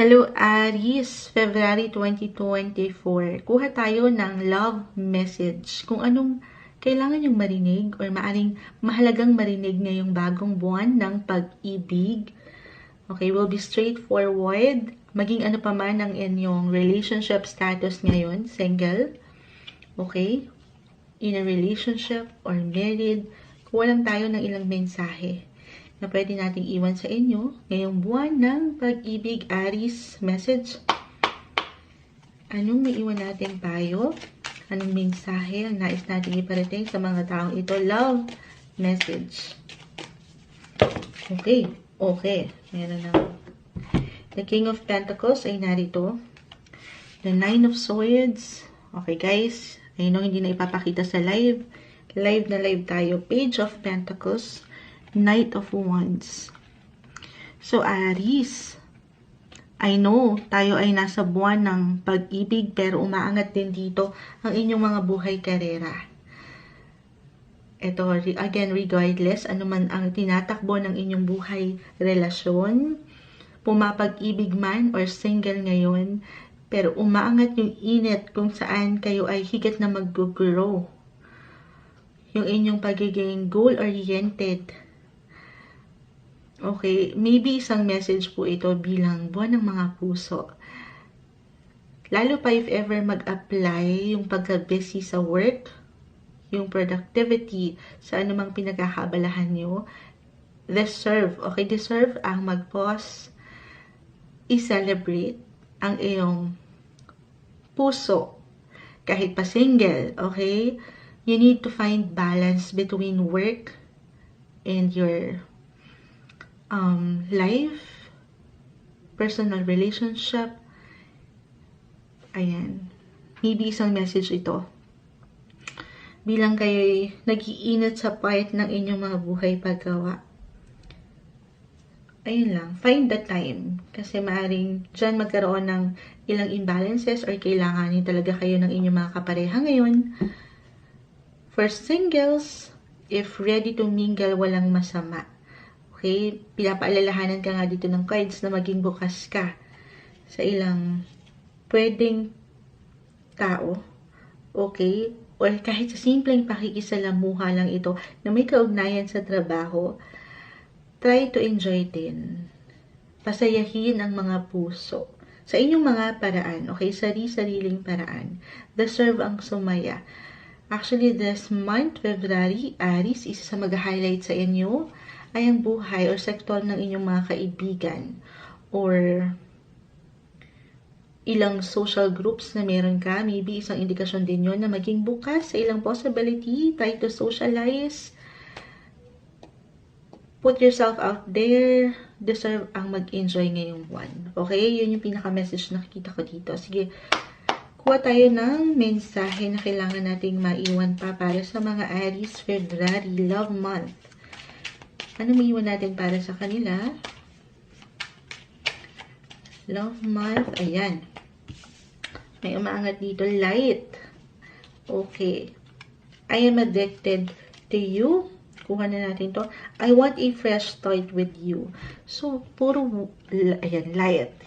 Hello Aries, February 2024. Kuha tayo ng love message. Kung anong kailangan yung marinig or maaring mahalagang marinig ngayong bagong buwan ng pag-ibig. Okay, we'll be straightforward. Maging ano pa man ang inyong relationship status ngayon, single. Okay? In a relationship or married. Kuha lang tayo ng ilang mensahe na pwede nating iwan sa inyo ngayong buwan ng pag-ibig. Aries message. Anong may iwan natin tayo? Anong mensahe ang nais natin iparating sa mga taong ito? Love message. Okay. Meron na. The King of Pentacles ay narito. The Nine of Swords. Okay guys. I know hindi na ipapakita sa live. Live na live tayo. Page of Pentacles. Knight of Wands. So, Aries, I know, tayo ay nasa buwan ng pag-ibig, pero umaangat din dito ang inyong mga buhay karera. Ito, again, regardless, ano man ang tinatakbo ng inyong buhay relasyon, pumapag-ibig man or single ngayon, pero umaangat yung init kung saan kayo ay higit na mag-grow. Yung inyong pagiging goal-oriented. Okay, maybe isang message po ito bilang buwan ng mga puso. Lalo pa if ever mag-apply yung pagka-busy sa work, yung productivity sa anumang pinagkakabalahan nyo, deserve ang mag-pause, i-celebrate ang iyong puso. Kahit pa single, okay? You need to find balance between work and your life, personal relationship. Ayan. Maybe isang message ito. Bilang kayo'y nag-iinit sa part ng inyong mga buhay paggawa. Ayun lang. Find the time. Kasi maaaring dyan magkaroon ng ilang imbalances or kailanganin talaga kayo ng inyong mga kapareha ngayon. For singles, if ready to mingle, walang masama. Okay, pinapaalalahanan ka nga dito ng cards na maging bukas ka sa ilang pwedeng tao. Okay, or kahit sa simpleng pakikisalamuha lang ito na may kaugnayan sa trabaho, try to enjoy din. Pasayahin ang mga puso sa inyong mga paraan. Okay, sariling paraan. Deserve ang sumaya. Actually, this month, February, Aries, isa sa mag-highlight sa inyo ay ang buhay or sektor ng inyong mga kaibigan or ilang social groups na meron ka. Maybe isang indikasyon din yun na maging bukas sa ilang possibility. Try to socialize. Put yourself out there. Deserve ang mag-enjoy ngayong buwan. Okay? Yun yung pinaka-message na nakikita ko dito. Sige, kuha tayo ng mensahe na kailangan nating maiwan pa para sa mga Aries February Love Month. Ano may iwan natin para sa kanila? Love month. Ayan. May umaangat dito. Light. Okay. I am addicted to you. Kuha na natin to. I want a fresh start with you. So, puro, ayan, light.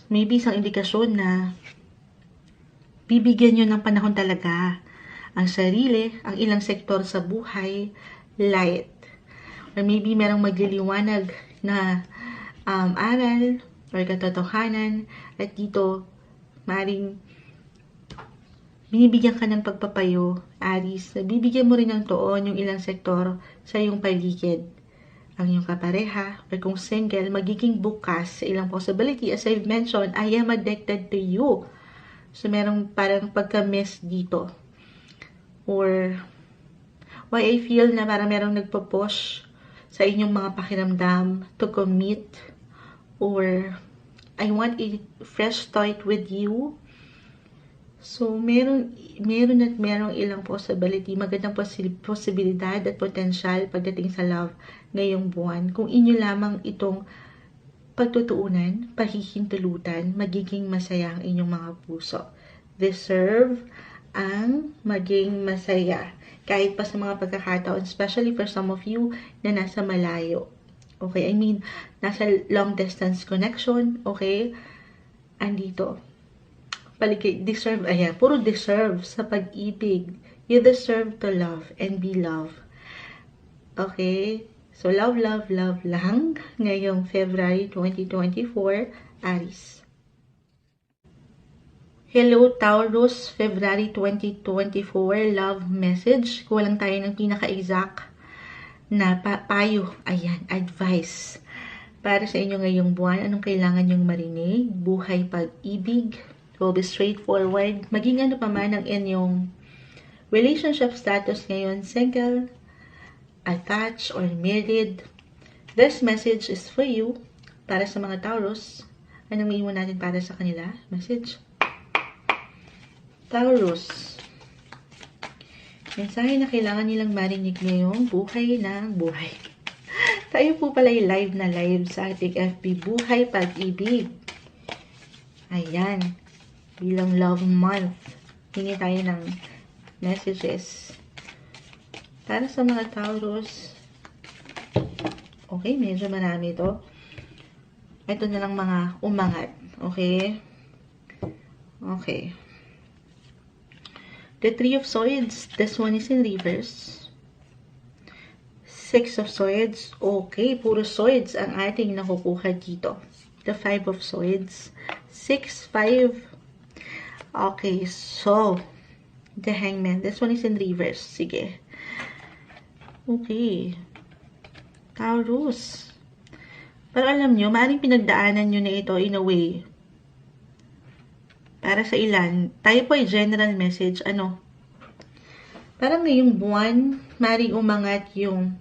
Maybe isang indikasyon na bibigyan nyo ng panahon talaga ang sarili, ang ilang sektor sa buhay, light. Or maybe merong magliliwanag na aral or katotohanan at dito maring binibigyan ka ng pagpapayo, Aries. Bibigyan mo rin ng tuon yung ilang sektor sa iyong paligid. Ang iyong kapareha or kung single, magiging bukas sa ilang possibility. As I've mentioned, I am addicted to you. So merong parang pagka-miss dito. Or why I feel na parang merong nagpo-push sa inyong mga pakiramdam to commit, or I want a fresh start with you. So, meron ilang possibility, magandang posibilidad at potential pagdating sa love ngayong buwan. Kung inyo lamang itong pagtutuunan, pahihintulutan, magiging masaya ang inyong mga puso. Deserve ang maging masaya. Kahit pa sa mga pagkakataon, especially for some of you na nasa malayo. Okay, I mean, nasa long distance connection, okay? Andito. Paligid, deserve, ayan, puro deserve sa pag-ibig. You deserve to love and be loved. Okay? So, love, love, love lang ngayong February 2024, Aries. Hello, Taurus, February 2024, love message. Kuha lang tayo ng pinaka-exact na payo, ayan, advice. Para sa inyo ngayong buwan, anong kailangan nyong marinig? Buhay, pag-ibig, will be straightforward. Maging ano pa man ang inyong relationship status ngayon, single, attached, or married. This message is for you. Para sa mga Taurus, anong may mo natin para sa kanila? Message. Taurus. Mensahe na kailangan nilang marinig ngayong buhay ng buhay. Tayo po pala yung live na live sa ating FB Buhay Pag-ibig. Ayan. Bilang love month, hingi tayo ng messages. Para sa mga Taurus, okay, medyo marami ito. Ito na lang mga umangat. Okay? Okay. The Three of Swords, this one is in reverse. Six of Swords, okay, puro swords ang ating nakukuha dito. The Five of Swords, 6, 5. Okay, so, the Hangman, this one is in reverse. Sige. Okay. Taurus. Pero alam nyo, maaaring pinagdaanan nyo na ito in a way. Para sa ilan, tayo po ay general message, parang ngayong buwan, maaaring umangat yung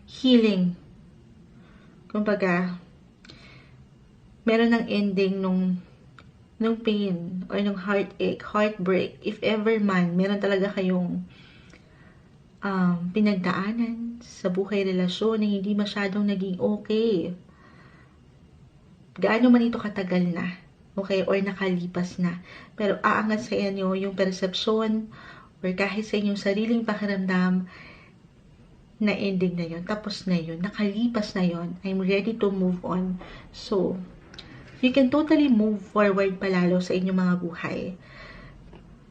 healing. Kumbaga, meron ng ending nung pain or nung heartache, heartbreak. If ever man, meron talaga kayong pinagdaanan sa buhay relasyon na hindi masyadong naging okay. Gaano man ito katagal na, okay, or nakalipas na. Pero aangat sa inyo yung perception or kahit sa inyong sariling pakiramdam na ending na yun, tapos na yun, nakalipas na yun, I'm ready to move on. So, you can totally move forward palalo sa inyong mga buhay.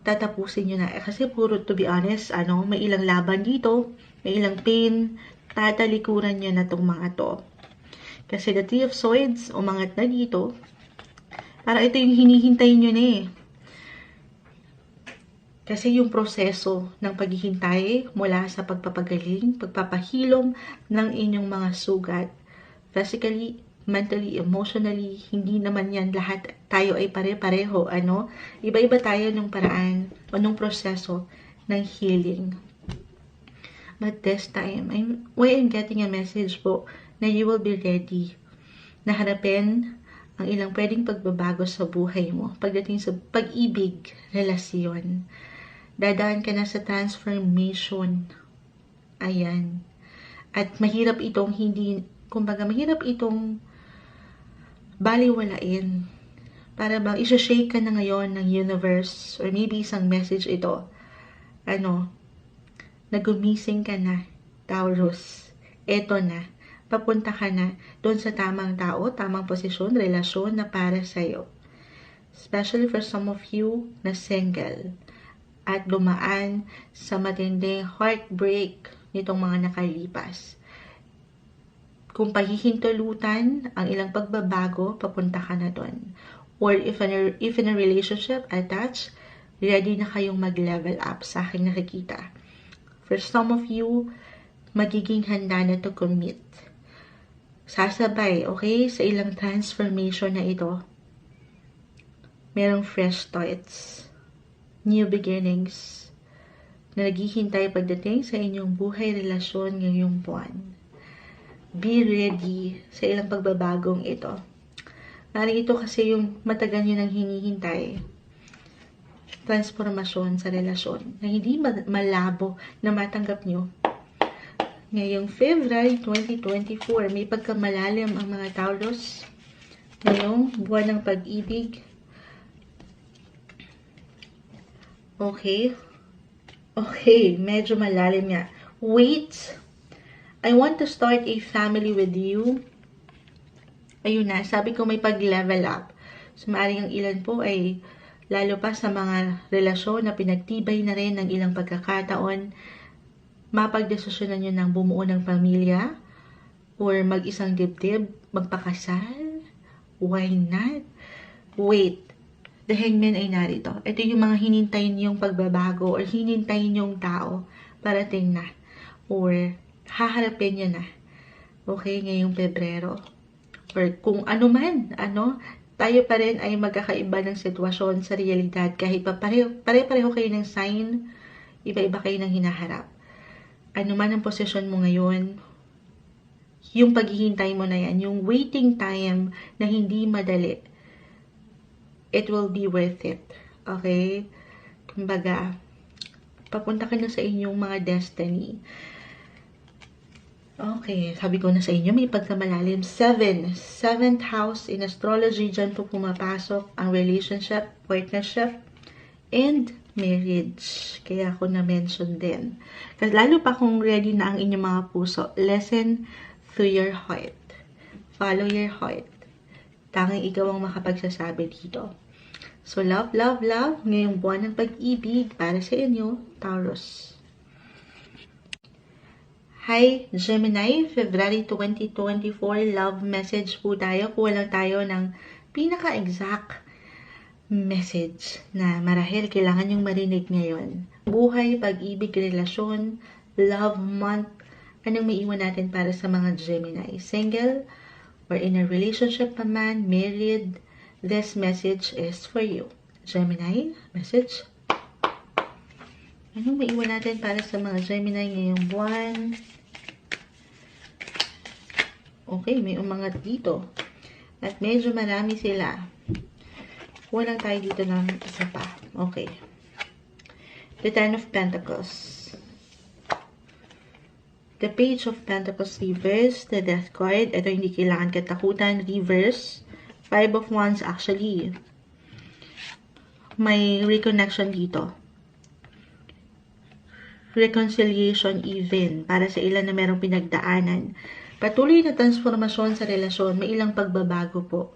Tatapusin nyo na. Kasi puro, to be honest, may ilang laban dito, may ilang pain, tatalikuran nyo na itong mga to. Kasi the Three of Swords, umangat na dito. Para ito yung hinihintay nyo na eh. Kasi yung proseso ng paghihintay mula sa pagpapagaling, pagpapahilom ng inyong mga sugat, physically, mentally, emotionally, hindi naman yan lahat tayo ay pare-pareho, Iba-iba tayo ng paraan o ng proseso ng healing. But this time, I'm getting a message po na you will be ready na harapin ang ilang pwedeng pagbabago sa buhay mo pagdating sa pag-ibig, relasyon. Dadaan ka na sa transformation. Ayan. At mahirap itong mahirap itong baliwalain. Para bang isa-shake ka na ngayon ng universe or maybe isang message ito. Nagumising ka na, Taurus. Eto na. Papunta ka na doon sa tamang tao, tamang posisyon, relasyon na para sa'yo. Especially for some of you na single at dumaan sa matinding heartbreak nitong mga nakalipas. Kung pahihintulutan ang ilang pagbabago, papunta ka na doon. Or if in a relationship, attached, ready na kayong mag-level up sa aking nakikita. For some of you, magiging handa na to commit. Sasabay, okay, sa ilang transformation na ito. Merong fresh starts, new beginnings, na naghihintay pagdating sa inyong buhay relasyon ngayong buwan. Be ready sa ilang pagbabagong ito. Maring ito kasi yung matagal nyo nang hinihintay. Transformasyon sa relasyon na hindi malabo na matanggap nyo. Ngayong February 2024, may pagkamalalim ang mga Taurus. Ngayong buwan ng pag-ibig. Okay, medyo malalim nga. Wait. I want to start a family with you. Ayun na, sabi ko may pag-level up. So, maaaring ang ilan po ay lalo pa sa mga relasyon na pinagtibay na rin ng ilang pagkakataon, mapagdesisyonan nyo ng bumuo ng pamilya or mag-isang dibdib, magpakasal. Why not? Wait, the hangman ay narito. Ito yung mga hinintayin yung pagbabago or hinintayin yung tao parating na or haharapin nyo na. Okay, ngayong Pebrero. Or kung ano man, tayo pa rin ay magkakaiba ng sitwasyon sa realidad kahit pa pare-pareho kayo ng sign, iba-iba kayo ng hinaharap. Ano man ang posisyon mo ngayon, yung paghihintay mo na yan, yung waiting time na hindi madali, it will be worth it. Okay? Kumbaga, papunta ka na sa inyong mga destiny. Okay, sabi ko na sa inyo, may pagkamalalim. 7. 7th house in astrology, dyan po pumapasok ang relationship, partnership, and marriage. Kaya ako na-mention din. Kasi lalo pa kung ready na ang inyong mga puso, listen to your heart. Follow your heart. Tanging ikaw ang makapagsasabi dito. So, love, love, love. Ngayong buwan ng pag-ibig para sa inyo, Taurus. Hi, Gemini, February 2024, love message po tayo. Kuha lang tayo ng pinaka-exact message na marahil kailangan yung marinig ngayon. Buhay, pag-ibig, relasyon, love month. Anong maiwan natin para sa mga Gemini? Single or in a relationship pa man, married, this message is for you. Gemini, message. Anong maiwan natin para sa mga Gemini ngayong buwan? Okay, may umangat dito. At medyo marami sila. Kuha lang tayo dito ng isa pa. Okay. The Ten of Pentacles. The Page of Pentacles reverse. The Death card. Ito hindi kailangan katakutan. Reverse. 5 of Wands actually. May reconnection dito. Reconciliation even. Para sa ilan na merong pinagdaanan. Patuloy na transformasyon sa relasyon, may ilang pagbabago po.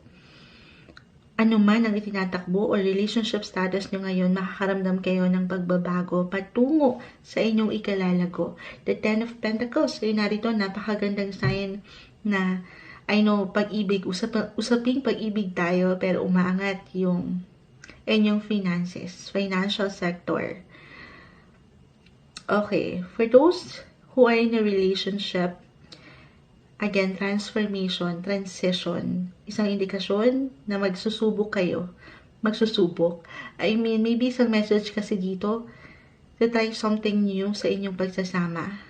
Ano man ang itinatakbo o relationship status nyo ngayon, makakaramdam kayo ng pagbabago patungo sa inyong ikalalago. The Ten of Pentacles, ay narito, napakagandang sign na, I know, pag-ibig, usaping pag-ibig tayo, pero umaangat yung inyong finances, financial sector. Okay, for those who are in a relationship, again, transformation, transition. Isang indikasyon na magsusubok kayo. Magsusubok. I mean, maybe isang message kasi dito to try something new sa inyong pagsasama.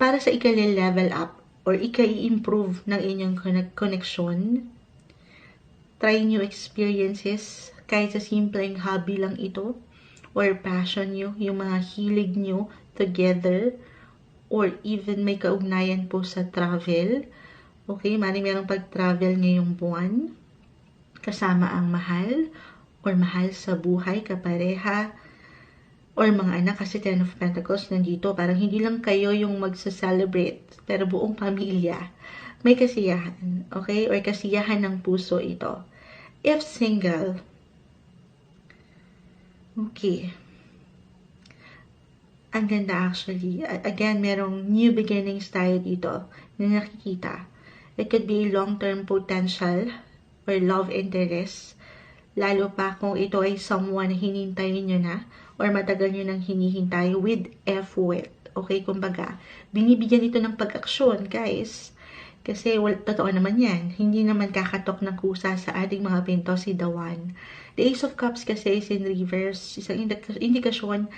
Para sa level up or i-improve ng inyong connection. Try new experiences kahit sa simpleng hobby lang ito or passion nyo, yung mga hilig nyo together. Or even may kaugnayan po sa travel. Okay, merong pag-travel ngayong buwan. Kasama ang mahal. Or mahal sa buhay, kapareha. Or mga anak, kasi Ten of Pentacles nandito. Parang hindi lang kayo yung magsa-celebrate. Pero buong pamilya. May kasiyahan. Okay? Or kasiyahan ng puso ito. If single. Okay. Ang ganda actually. Again, merong new beginnings tayo dito na nakikita. It could be long-term potential or love interest. Lalo pa kung ito ay someone na hinintayin nyo na or matagal nyo nang hinihintay with effort. Okay, kumbaga, binibigyan ito ng pag-aksyon, guys. Kasi, totoo naman yan. Hindi naman kakatok ng kusa sa ating mga pinto si The One. The Ace of Cups kasi is in reverse. Isang indikasyon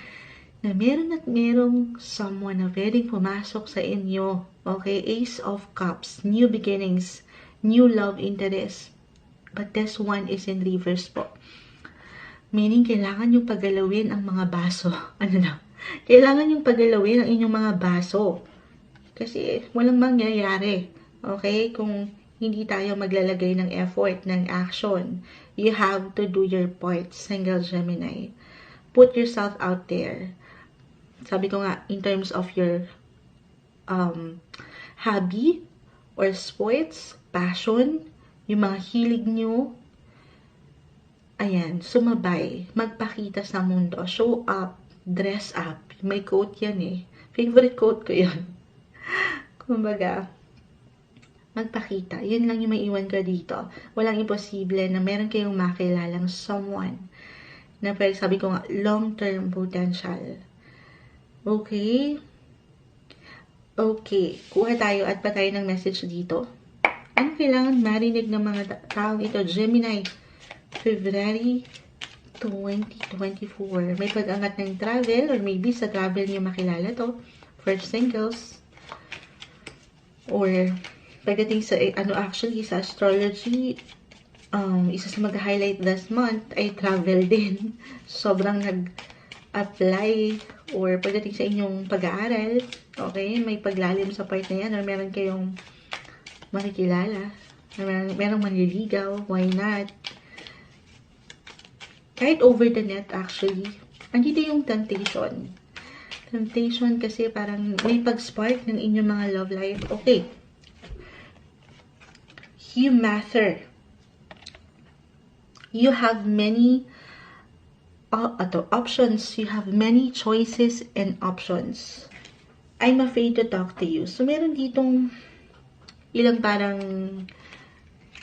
na meron at merong someone na pwedeng pumasok sa inyo. Okay? Ace of Cups. New beginnings. New love interest. But this one is in reverse po. Meaning, kailangan yung paggalawin ang mga baso. Ano na? Kailangan yung paggalawin ang inyong mga baso. Kasi walang mangyayari. Okay? Kung hindi tayo maglalagay ng effort, ng action. You have to do your part, single Gemini. Put yourself out there. Sabi ko nga, in terms of your hobby or sports, passion, yung mga hilig nyo, ayan, sumabay, magpakita sa mundo, show up, dress up. May quote yan eh. Favorite quote ko yan. Kumbaga, magpakita. Yun lang yung may iwan ko dito. Walang imposible na meron kayong makilalang someone na pwede, sabi ko nga, long-term potential. Okay? Okay. Kuha tayo at pa tayo ng message dito. Ano kailangan marinig ng mga taong ito? Gemini, February 2024. May pag-angat ng travel or maybe sa travel niyo makilala to. For singles. Or pagdating sa, actually, sa astrology, isa sa mag-highlight this month ay travel din. Sobrang nag-apply or pagdating sa inyong pag-aaral, okay, may paglalim sa part na yan or meron kayong makikilala, merong manliligaw, why not? Kahit over the net actually, andito yung temptation. Temptation kasi parang may pag-spark ng inyong mga love life. Okay. You matter. You have many options. You have many choices and options. I'm afraid to talk to you. So, meron ditong ilang parang,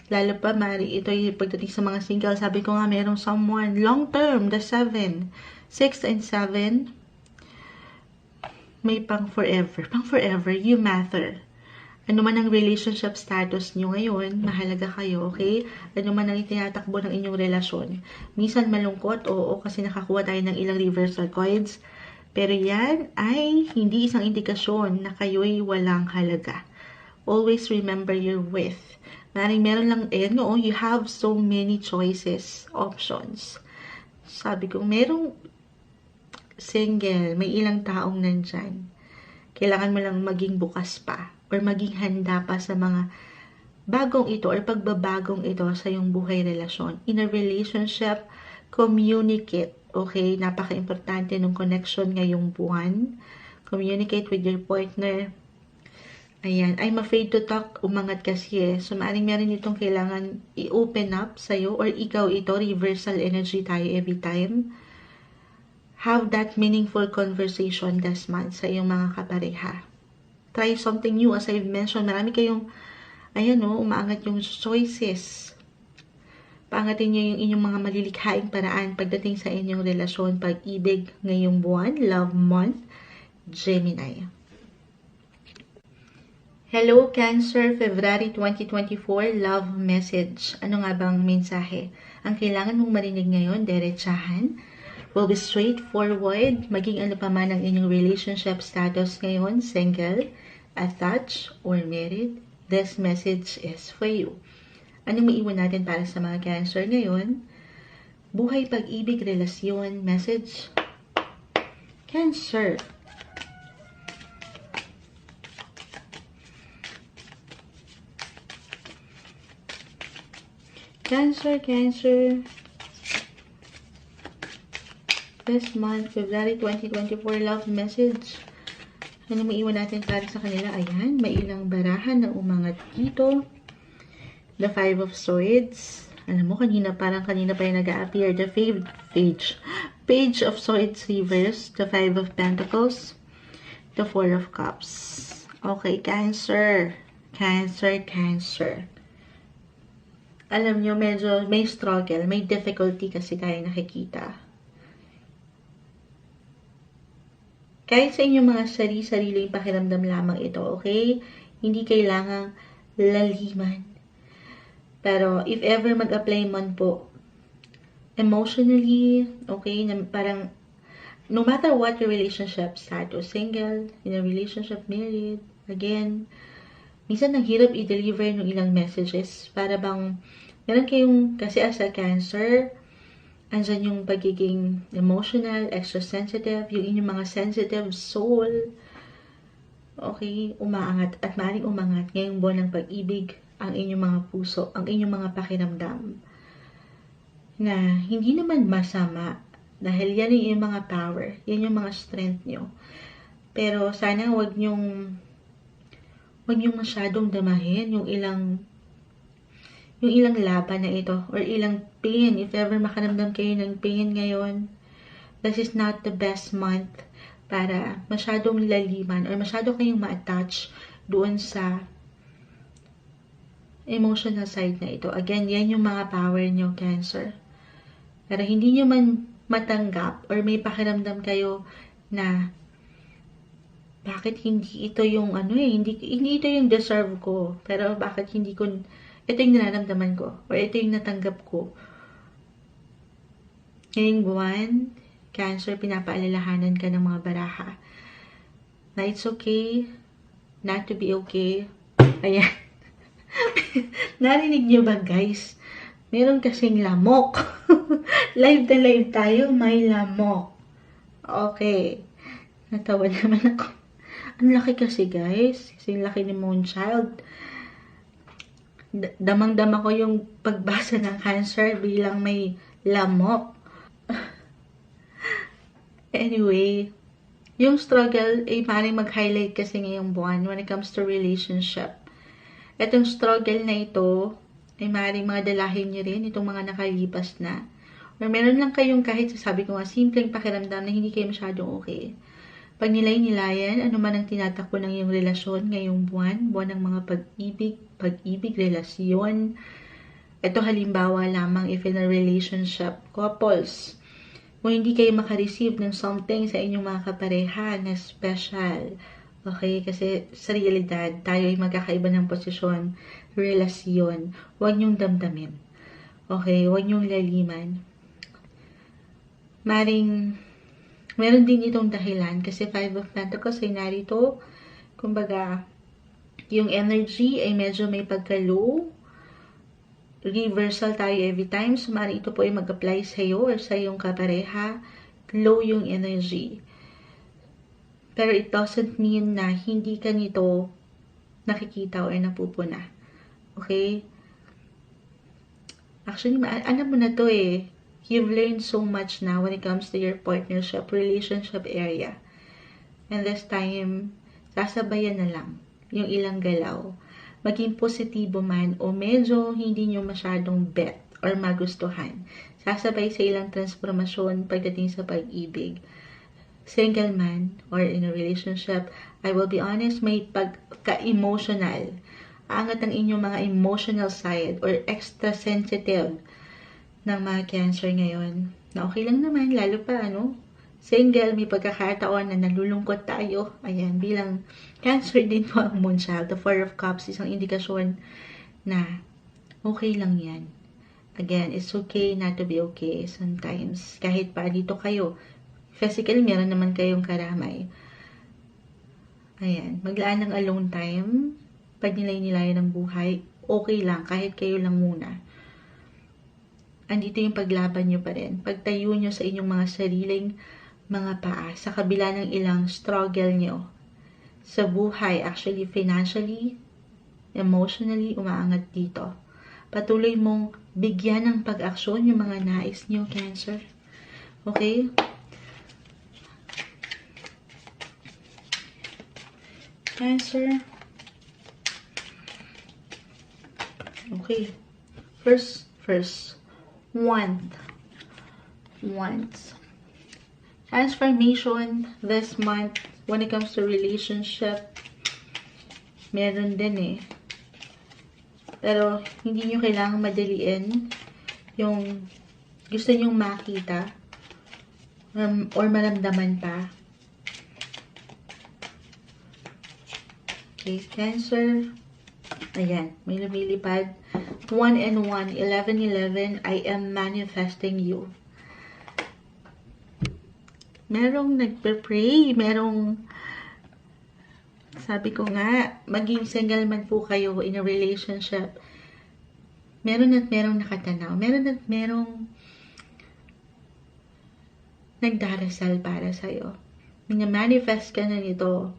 lalo pa, Mari, ito yung pagdating sa mga single, sabi ko nga, merong someone, long term, the 7, 6 and 7, may pang forever. Pang forever, you matter. Ano man ang relationship status nyo ngayon, mahalaga kayo, okay? Ano man ang itinatakbo ng inyong relasyon. Minsan malungkot, oo, kasi nakakuha tayo ng ilang reversal cards. Pero yan ay hindi isang indikasyon na kayo'y walang halaga. Always remember your worth. Maring meron lang, ayan nga, you have so many choices, options. Sabi ko, merong single, may ilang taong nandyan. Kailangan mo lang maging bukas pa or maging handa pa sa mga bagong ito or pagbabagong ito sa iyong buhay relasyon. In a relationship, communicate. Okay? Napaka-importante ng connection ngayong buwan. Communicate with your partner. Ayan, I'm afraid to talk, umangat kasi eh. So, maaaring meron itong kailangan i-open up sa'yo or ikaw ito, reversal energy tayo every time. Have that meaningful conversation this month sa iyong mga kapareha. Try something new. As I've mentioned, marami kayong, ayan o, umaangat yung choices. Paangatin nyo yung inyong mga malilikhaing paraan pagdating sa inyong relasyon, pag-ibig ngayong buwan, love month, Gemini. Hello, Cancer, February 2024, love message. Ano nga bang mensahe? Ang kailangan mong marinig ngayon, derechahan, will be straightforward, maging ano pa man ang inyong relationship status ngayon, single, attached, or married, this message is for you. Anong maiwan natin para sa mga Cancer ngayon? Buhay, pag-ibig, relasyon, message. Cancer. Cancer. This month, February 2024, love message. Ano maiwan natin para sa kanila? Ayan, may ilang barahan na umangat dito. The 5 of Swords. Alam mo, kanina pa yung nag-a-appear. The Page of Swords reverse. The 5 of Pentacles. The 4 of Cups. Okay, Cancer. Alam nyo, medyo may struggle, may difficulty kasi tayo nakikita. Kahit sa inyong mga sariling pakiramdam lamang ito, okay? Hindi kailangang laliman. Pero, if ever mag-apply man po, emotionally, okay, na parang, no matter what your relationship status, single, in a relationship, married, again, minsan ang hirap i-deliver ng ilang messages para bang meron kayong, kasi as a Cancer, andyan yung pagiging emotional, extra sensitive, yung inyong mga sensitive soul, okay, umaangat at maaaring umangat ngayong buwan ng pag-ibig ang inyong mga puso, ang inyong mga pakiramdam na hindi naman masama dahil yan yung mga power, yan yung mga strength nyo. Pero sana wag nyong huwag niyong masyadong damahin yung ilang laban na ito or ilang pain. If ever makaramdam kayo ng pain ngayon, this is not the best month para masyadong laliman or masyado kayong ma-attach doon sa emotional side na ito. Again, yan yung mga power nyo, Cancer. Pero hindi nyo man matanggap or may pakiramdam kayo na bakit hindi ito yung hindi ito yung deserve ko. Pero bakit hindi ko, ito yung nararamdaman ko or ito yung natanggap ko. Ngayong buwan, Cancer, pinapaalalahanan ka ng mga baraha na it's okay not to be okay. Ayan. Narinig niyo ba, guys? Meron kasing lamok. Live na live tayo, may lamok. Okay. Natawa naman ako. Ang laki kasi, guys. Kasing laki ni Moonchild. Damang-dama ko yung pagbasa ng Cancer bilang may lamok. Anyway, yung struggle ay maaaring mag-highlight kasi ngayong buwan when it comes to relationship. Itong struggle na ito ay maaaring mga dalahin nyo rin itong mga nakalipas na. Or meron lang kayong kahit sasabi ko nga, simpleng pakiramdam na hindi kayo masyadong okay. Pag nilay-nilayan, ano man ang tinatakbo ng iyong relasyon ngayong buwan, buwan ng mga pag-ibig, relasyon. Ito halimbawa lamang if in a relationship, couples. Kung hindi kayo makareceive ng something sa inyong mga kapareha na special. Okay? Kasi sa realidad, tayo ay magkakaiba ng posisyon, relasyon. Huwag niyong damdamin. Okay? Huwag niyong laliman. Meron din itong dahilan kasi 5 of Pentacles ay narito. Kumbaga, yung energy ay medyo may pagka-low. Reversal tayo every time. So, maaaring ito po ay mag-apply sa iyo or sa iyong kapareha. Low yung energy. Pero it doesn't mean na hindi ka nito nakikita or napupuna. Okay? Actually, alam mo na to eh. You've learned so much now when it comes to your partnership, relationship area. And this time, sasabayan na lang yung ilang galaw. Maging positibo man o medyo hindi nyo masyadong bet or magustuhan. Sasabay sa ilang transformasyon pagdating sa pag-ibig. Single man or in a relationship, I will be honest, may pagka-emotional. Aangat ang inyong mga emotional side or extra sensitive ng mga Cancer ngayon. Na okay lang naman, lalo pa single, may pagkakataon na nalulungkot tayo. Ayan, bilang Cancer din po ang Moonchild. The 4 of Cups, isang indikasyon na okay lang yan. Again, it's okay not to be okay sometimes. Kahit pa dito kayo, physically, meron naman kayong karamay. Ayan, maglaan ng alone time. Pag nilay-nilayan ng buhay, okay lang, kahit kayo lang muna. Andito yung paglaban nyo pa rin. Pagtayo nyo sa inyong mga sariling mga paa sa kabila ng ilang struggle nyo sa buhay, actually financially, emotionally, umaangat dito. Patuloy mong bigyan ng pag-aksyon yung mga nais nyo, Cancer. Okay? Cancer. Okay. First. Wands. Transformation this month when it comes to relationship. Meron din eh. Pero hindi nyo kailangang madaliin yung gusto nyong makita or maramdaman pa. Okay, Cancer. Ayan, may lumilipad. 1 and 1, 11, I am manifesting you. Merong nagpe-pray, sabi ko nga, maging single man po kayo in a relationship. Meron at merong nakatanaw. Meron at merong nagdarasal para sa'yo. Minamanifest ka na nito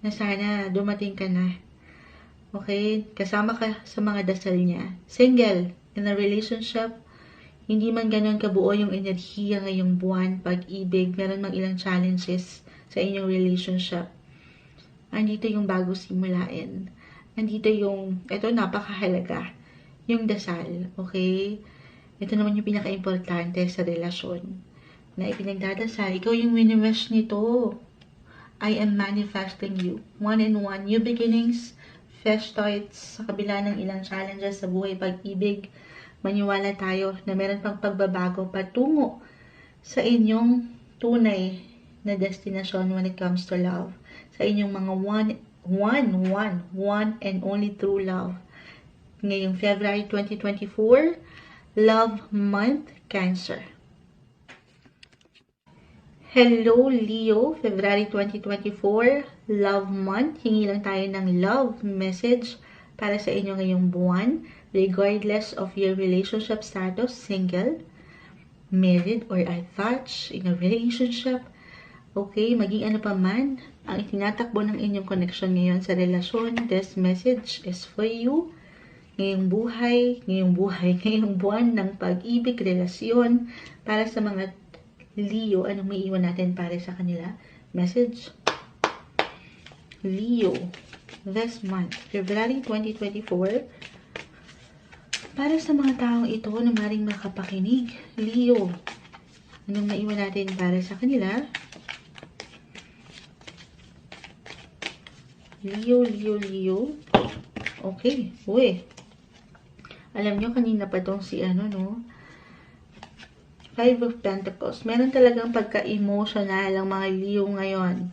na sana dumating ka na. Okay? Kasama ka sa mga dasal niya. Single, in a relationship, hindi man ganun kabuo yung enerhiya ngayong buwan, pag-ibig, meron mang ilang challenges sa inyong relationship. Andito yung bago simulain. andito yung, ito napakahalaga, yung dasal, okay? Ito naman yung pinaka-importante sa relasyon na ipinagdadasal. Ikaw yung wini-wish nito. I am manifesting you. One and one. New beginnings, fresh starts, sa kabila ng ilang challenges sa buhay, pag-ibig. Maniwala tayo na meron pang pagbabago patungo sa inyong tunay na destinasyon when it comes to love. Sa inyong mga one and only true love. Ngayong February 2024, Love Month, Cancer. Hello Leo, February 2024, Love Month. Hingi lang tayo ng love message para sa inyo ngayong buwan, regardless of your relationship status, single, married, or attached, in a relationship. Okay, maging ano pa man ang itinatakbo ng inyong connection ngayon sa relasyon, this message is for you. Ngayong buwan ng pag-ibig, relasyon, para sa mga Leo, anong may iwan natin para sa kanila? Message. Leo, this month, February 2024, para sa mga taong ito na maring makapakinig. Leo, anong maiwan natin para sa kanila? Leo. Okay, uy. Alam nyo, kanina pa tong si Five of Pentacles. Meron talagang pagka-emotional ang mga Leo ngayon.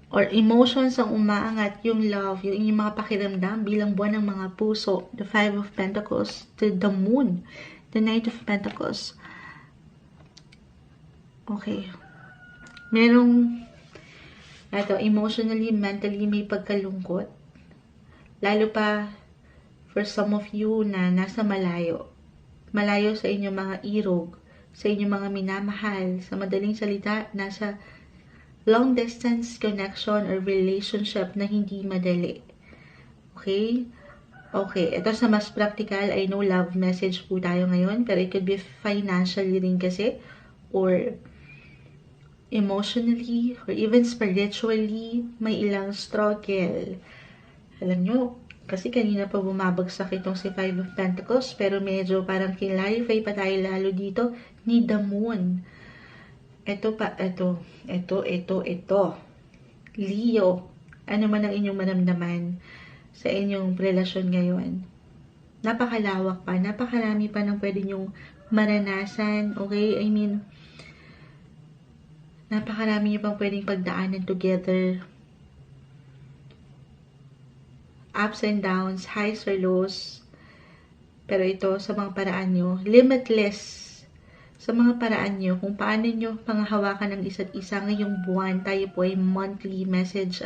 Or emotions ang umaangat, yung love, yung inyong mga pakiramdam bilang buwan ng mga puso. The Five of Pentacles to the Moon. The Knight of Pentacles. Okay. Merong, emotionally, mentally, may pagkalungkot. Lalo pa, for some of you na nasa malayo. Malayo sa inyong mga irog, sa inyong mga minamahal, sa madaling salita, nasa long distance connection or relationship na hindi madali. Okay? Okay, ito sa mas practical, I know love message po tayo ngayon, pero it could be financially rin kasi, or emotionally, or even spiritually, may ilang struggle. Alam nyo, kasi kanina pa bumabagsak itong si Five of Pentacles, pero medyo parang clarify pa tayo lalo dito ni the Moon. Ito. Leo, ano man ang inyong maramdaman sa inyong relasyon ngayon. Napakalawak pa, napakarami pa ng pwede nyong maranasan, okay? I mean, napakarami nyo pang pwedeng pagdaanan together. Ups and downs, highs or lows. Pero ito, sa mga paraan nyo, limitless. Sa mga paraan nyo, kung paano nyo panghahawakan ng isa't isa ngayong buwan, tayo po ay monthly message,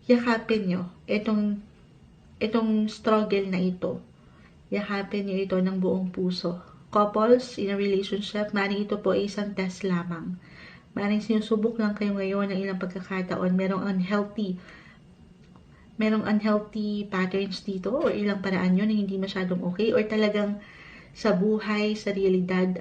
yakapin nyo. Itong struggle na ito. Yakapin nyo ito ng buong puso. Couples in a relationship, maring ito po ay isang test lamang. Maring sinusubok lang kayo ngayon ng ilang pagkakataon, merong unhealthy patterns dito or ilang paraan nyo na hindi masyadong okay or talagang sa buhay, sa realidad,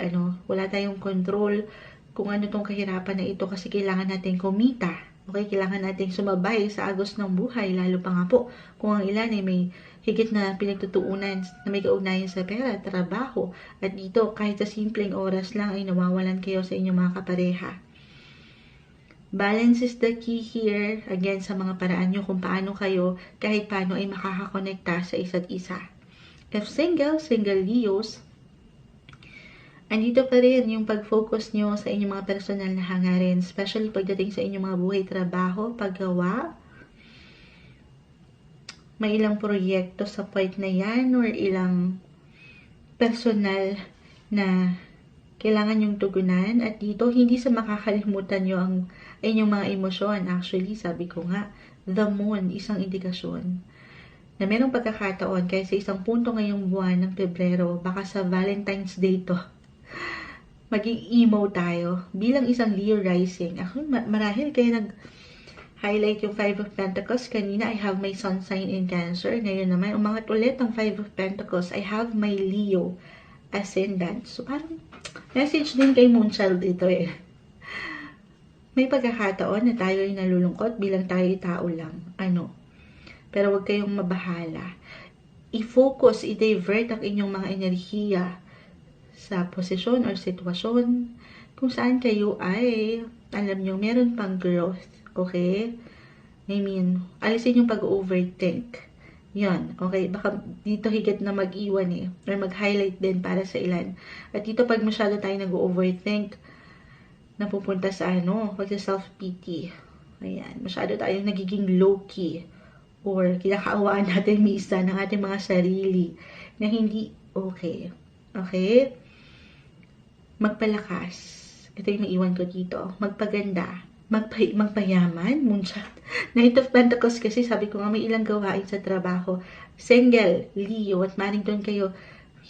wala tayong control kung ano tong kahirapan na ito kasi kailangan natin kumita. Okay, kailangan natin sumabay sa agos ng buhay, lalo pa nga po kung ang ilan ay may higit na pinagtutuunan na may kaugnayan sa pera, trabaho, at dito kahit sa simpleng oras lang ay nawawalan kayo sa inyong mga kapareha. Balance is the key here, again, sa mga paraan nyo kung paano kayo kahit paano ay makakakonekta sa isa't isa. If single Leos, andito pa rin yung pag-focus nyo sa inyong mga personal na hangarin, especially pagdating sa inyong mga buhay, trabaho, paggawa. May ilang proyekto sa point na yan or ilang personal na kailangan yung tugunan. At dito, hindi sa makakalimutan nyo ang inyong mga emosyon. Actually, sabi ko nga, the Moon, isang indikasyon na merong pagkakataon kaya sa isang punto ngayong buwan ng Pebrero, baka sa Valentine's Day to, maging emo tayo bilang isang Leo rising. Ako, marahil kaya nag-highlight yung Five of Pentacles. Kanina, I have my sun sign in Cancer. Ngayon naman, umangat ulit ang Five of Pentacles. I have my Leo ascendant. So, parang message din kay Moonchild ito eh. May pagkakataon na tayo ay nalulungkot bilang tayo tao lang. Pero huwag kayong mabahala. I-focus, i-divert ang inyong mga enerhiya sa posisyon or sitwasyon kung saan kayo ay, alam nyo, meron pang growth. Okay? I mean, alisin yung pag-overthink. Yan, okay? Baka dito higit na mag-iwan or mag-highlight din para sa ilan. At dito pag masyado tayo nag-overthink, napupunta sa pag-self-pity. Ayan, masyado tayong nagiging low-key or kinakaawaan natin minsan ng ating mga sarili na hindi okay. Okay? Magpalakas. Ito yung naiwan ko dito. Magpaganda. Magpayaman. Moonshot. Knight of Pentacles kasi sabi ko nga may ilang gawain sa trabaho. Single, Leo, at maring doon kayo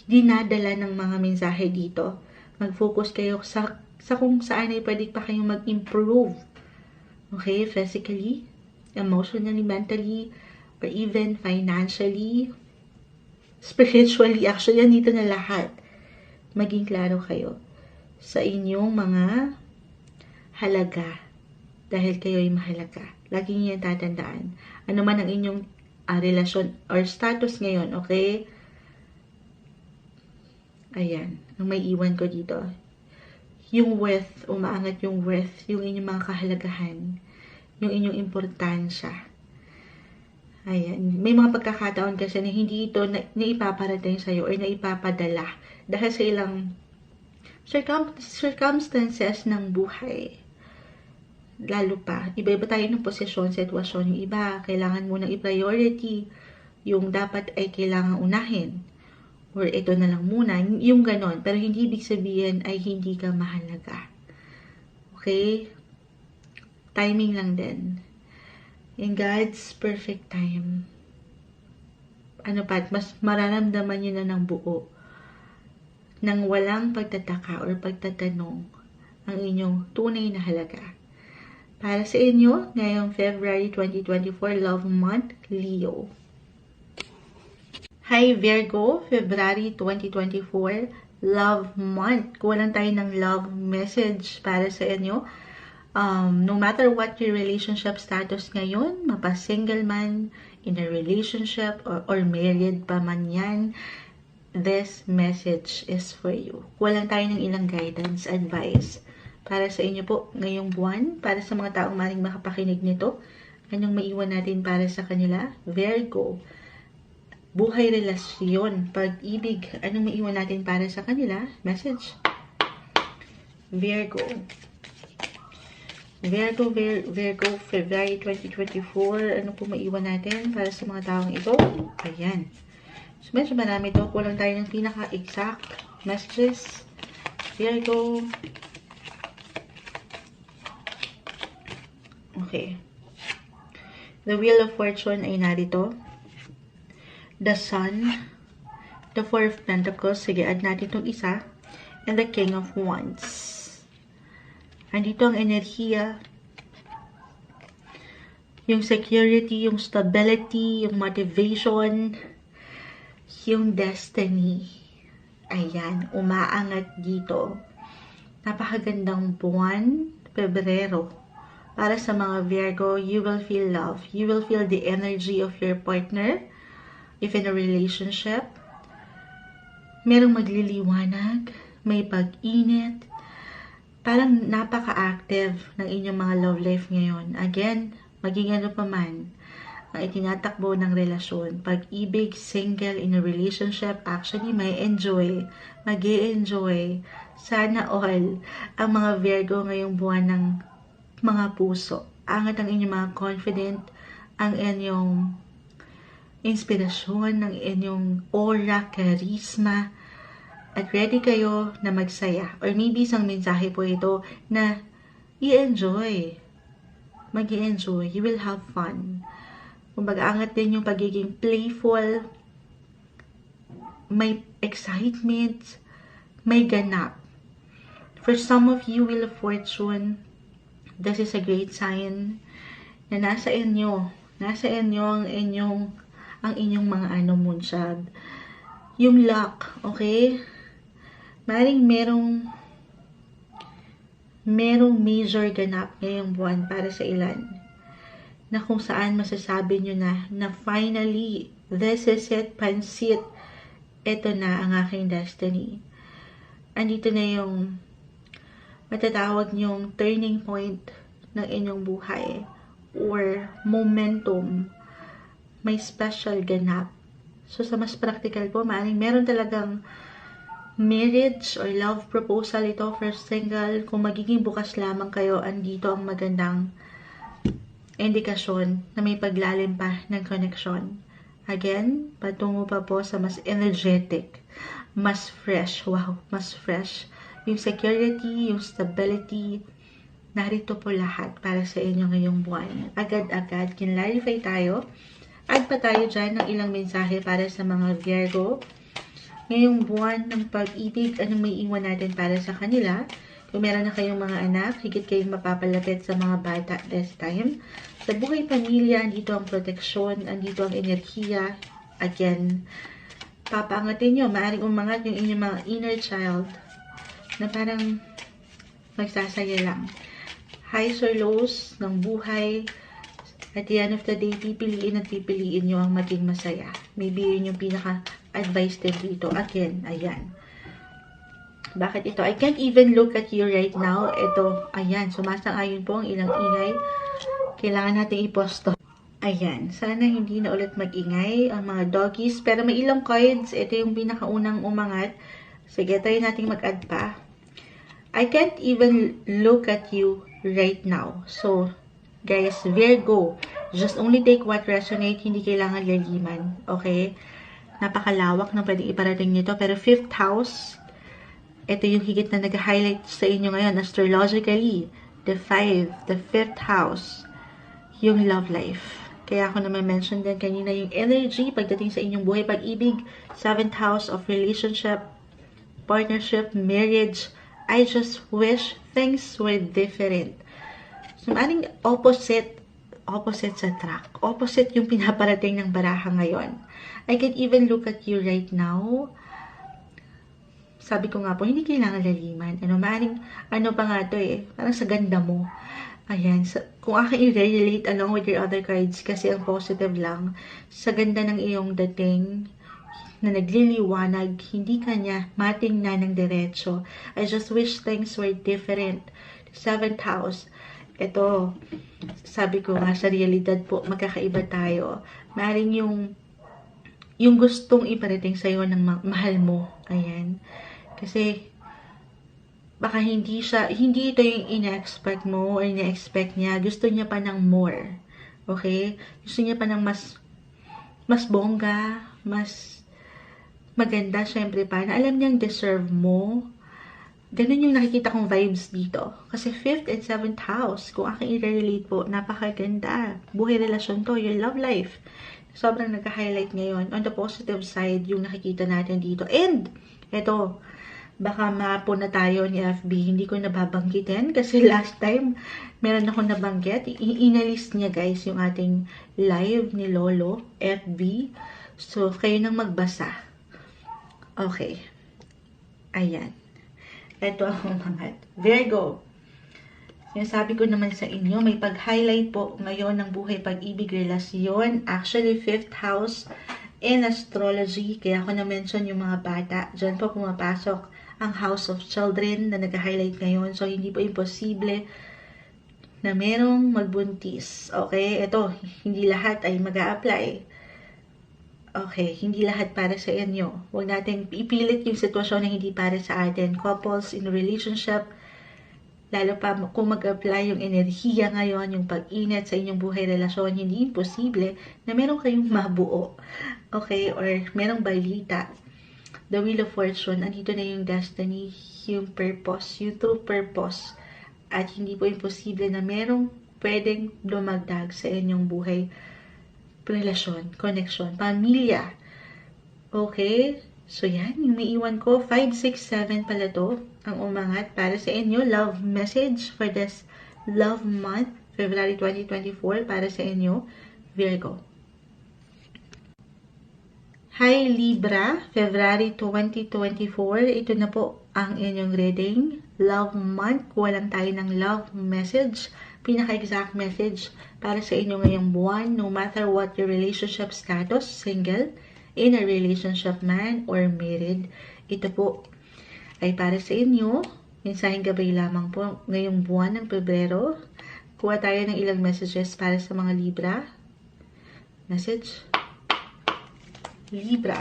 dinadala ng mga mensahe dito. Mag-focus kayo sa kung saan ay pwede pa kayong mag-improve. Okay? Physically, emotionally, mentally, or even financially, spiritually. Actually, dito na lahat. Maging klaro kayo sa inyong mga halaga. Dahil kayo ay mahalaga. Lagi niyo yan tatandaan. Ano man ang inyong relasyon or status ngayon, okay? Ayan. Ang may iwan ko dito. Yung worth, umaangat yung worth, yung inyong mga kahalagahan, yung inyong importansya. Ayan. May mga pagkakataon kasi na hindi ito naipaparating sa'yo or naipapadala dahil sa ilang circumstances ng buhay. Lalo pa, iba-iba tayo ng posisyon, sitwasyon. Yung iba, kailangan mo ng i-priority. Yung dapat ay kailangan unahin. Or ito na lang muna. Yung ganon. Pero hindi ibig sabihin ay hindi ka mahalaga. Okay? Timing lang din. In God's perfect time. Mas mararamdaman nyo na ng buo. Nang walang pagtataka or pagtatanong ang inyong tunay na halaga. Para sa inyo, ngayong February 2024, Love Month, Leo. Hi Virgo, February 2024, Love Month. Kuha lang tayo ng love message para sa inyo. No matter what your relationship status ngayon, mapa-single man, in a relationship, or married pa man yan, this message is for you. Kuha lang tayo ng ilang guidance, advice. Para sa inyo po ngayong buwan, para sa mga taong maring makapakinig nito, anong maiwan natin para sa kanila? Virgo, buhay, relasyon, pag-ibig, anong maiwan natin para sa kanila? Message. Virgo, February 2024, ano po maiwan natin para sa mga taong ito? Ayan. So, medyo marami ito. Kulang tayo ng pinaka-exact messages. Virgo, okay. The Wheel of Fortune ay narito. The Sun. The Four of Pentacles. Sige, add natin itong isa. And the King of Wands. Andito ang enerhiya. Yung security, yung stability, yung motivation, yung destiny. Ayan, umaangat dito. Napakagandang buwan, Pebrero. Para sa mga Virgo, you will feel love. You will feel the energy of your partner. If in a relationship, merong magliliwanag, may pag-init. Parang napaka-active ng inyong mga love life ngayon. Again, maging ano pa man ang itinatakbo ng relasyon. Pag-ibig, single, in a relationship, actually may enjoy, mag-i-enjoy. Sana all ang mga Virgo ngayong buwan ng mga puso. Angat ang inyong mga confident, ang inyong inspirasyon, ang inyong aura, charisma, at ready kayo na magsaya. Or maybe isang mensahe po ito na i-enjoy. Mag-i-enjoy. You will have fun. Kung mag-aangat din yung pagiging playful, may excitement, may ganap. For some of you, Wheel of Fortune, this is a great sign na nasa inyo ang inyong mga moonshot. Yung luck, okay? Maring merong major ganap ngayong buwan para sa ilan na kung saan masasabi nyo na finally, this is it, pansit. Ito na ang aking destiny. Andito na yung matatawag nyong turning point ng inyong buhay or momentum. May special ganap. So, sa mas practical po, maaaring meron talagang marriage or love proposal ito for single. Kung magiging bukas lamang kayo, andito ang magandang indikasyon na may paglalim pa ng connection. Again, patungo pa po sa mas energetic, mas fresh. Wow, mas fresh. Yung security, yung stability, narito po lahat para sa inyo ngayong buwan. Agad-agad, kinlarify tayo. Add pa tayo dyan ng ilang mensahe para sa mga Virgo. Ngayong buwan ng pag-ibig, anong may iwan natin para sa kanila? Kung meron na kayong mga anak, higit kayong mapapalapit sa mga bata this time. Sa buhay pamilya, andito ang proteksyon, andito ang enerhiya. Again, papaangatin nyo, maaaring umangat yung inyong mga inner child na parang magsasaya lang. Highs or lows ng buhay, at the end of the day, pipiliin at pipiliin nyo ang maging masaya. Maybe yun yung pinaka-advice din dito. Again, ayan. Bakit ito? I can't even look at you right now. Ito, ayan, sumasang-ayon po ang ilang ingay. Kailangan natin i-posto. Ayan, sana hindi na ulit mag-ingay ang mga doggies. Pero may ilang cards. Ito yung pinakaunang umangat. Sige, try natin mag-add pa. I can't even look at you right now. So, guys, Virgo, just only take what resonate. Hindi kailangan laliman. Okay? Napakalawak na pwedeng iparating nito. Pero 5th house, ito yung higit na nag-highlight sa inyo ngayon astrologically. The 5th, the 5th house, yung love life. Kaya ako naman mention din kanina yung energy pagdating sa inyong buhay pag-ibig. 7th house of relationship, partnership, marriage. I just wish things were different. So, maaaring opposite sa track. Opposite yung pinaparating ng baraha ngayon. I can even look at you right now. Sabi ko nga po, hindi kailangan laliman. Maaaring, pa nga to parang sa ganda mo. Ayan, kung aking i-relate along with your other cards, kasi ang positive lang, sa ganda ng iyong dating, na nagliliwanag, hindi kanya matingnan ng diretso. I just wish things were different. 7th house, ito, sabi ko nga, sa realidad po, magkakaiba tayo. Maaaring yung gustong iparating sa'yo ng mahal mo. Ayan. Kasi, baka hindi ito yung ina-expect mo or ina-expect niya. Gusto niya pa ng more. Okay? Gusto niya pa ng mas bongga, mas maganda, syempre pa, na alam niyang deserve mo. Ganun yung nakikita kong vibes dito. Kasi 5th and 7th house, kung aking i-relate po, napakaganda. Buhay relasyon to, your love life. Sobrang nag-highlight ngayon. On the positive side, yung nakikita natin dito. And, eto, baka maapo na tayo ni FB. Hindi ko nababanggitin kasi last time, meron ako nabanggit. Inalis niya guys yung ating live ni Lolo, FB. So, kayo nang magbasa. Okay. Ayan. Ito ang umangat. Virgo. Sinasabi ko naman sa inyo, may pag-highlight po ngayon ng buhay, pag-ibig, relasyon. Actually, 5th house in astrology. Kaya ako na-mention yung mga bata. Diyan po pumapasok ang house of children na nag-highlight ngayon. So, hindi po imposible na merong magbuntis. Okay? Ito, hindi lahat ay mag-a-apply. Okay, hindi lahat para sa inyo. Huwag natin ipilit yung sitwasyon na hindi para sa atin. Couples in relationship, lalo pa kung mag-apply yung enerhiya ngayon, yung pag-init sa inyong buhay relasyon, hindi imposible na meron kayong mabuo. Okay, or merong balita. The Wheel of Fortune, andito na yung destiny, yung purpose, yung true purpose. At hindi po imposible na merong pwedeng dumagdag sa inyong buhay relasyon, connection, pamilya. Okay? So, yan. Yung may iwan ko. 5, 6, 7 pala to. Ang umangat para sa inyo. Love message for this love month. February 2024 para sa inyo. Virgo. Hi Libra. February 2024. Ito na po ang inyong reading. Love month. Kuha lang tayo ng love message pinaka-exact message para sa inyo ngayong buwan, no matter what your relationship status, single, in a relationship man, or married. Ito po ay para sa inyo. Mensaheng gabay lamang po ngayong buwan ng Pebrero. Kuha tayo ng ilang messages para sa mga Libra. Message. Libra.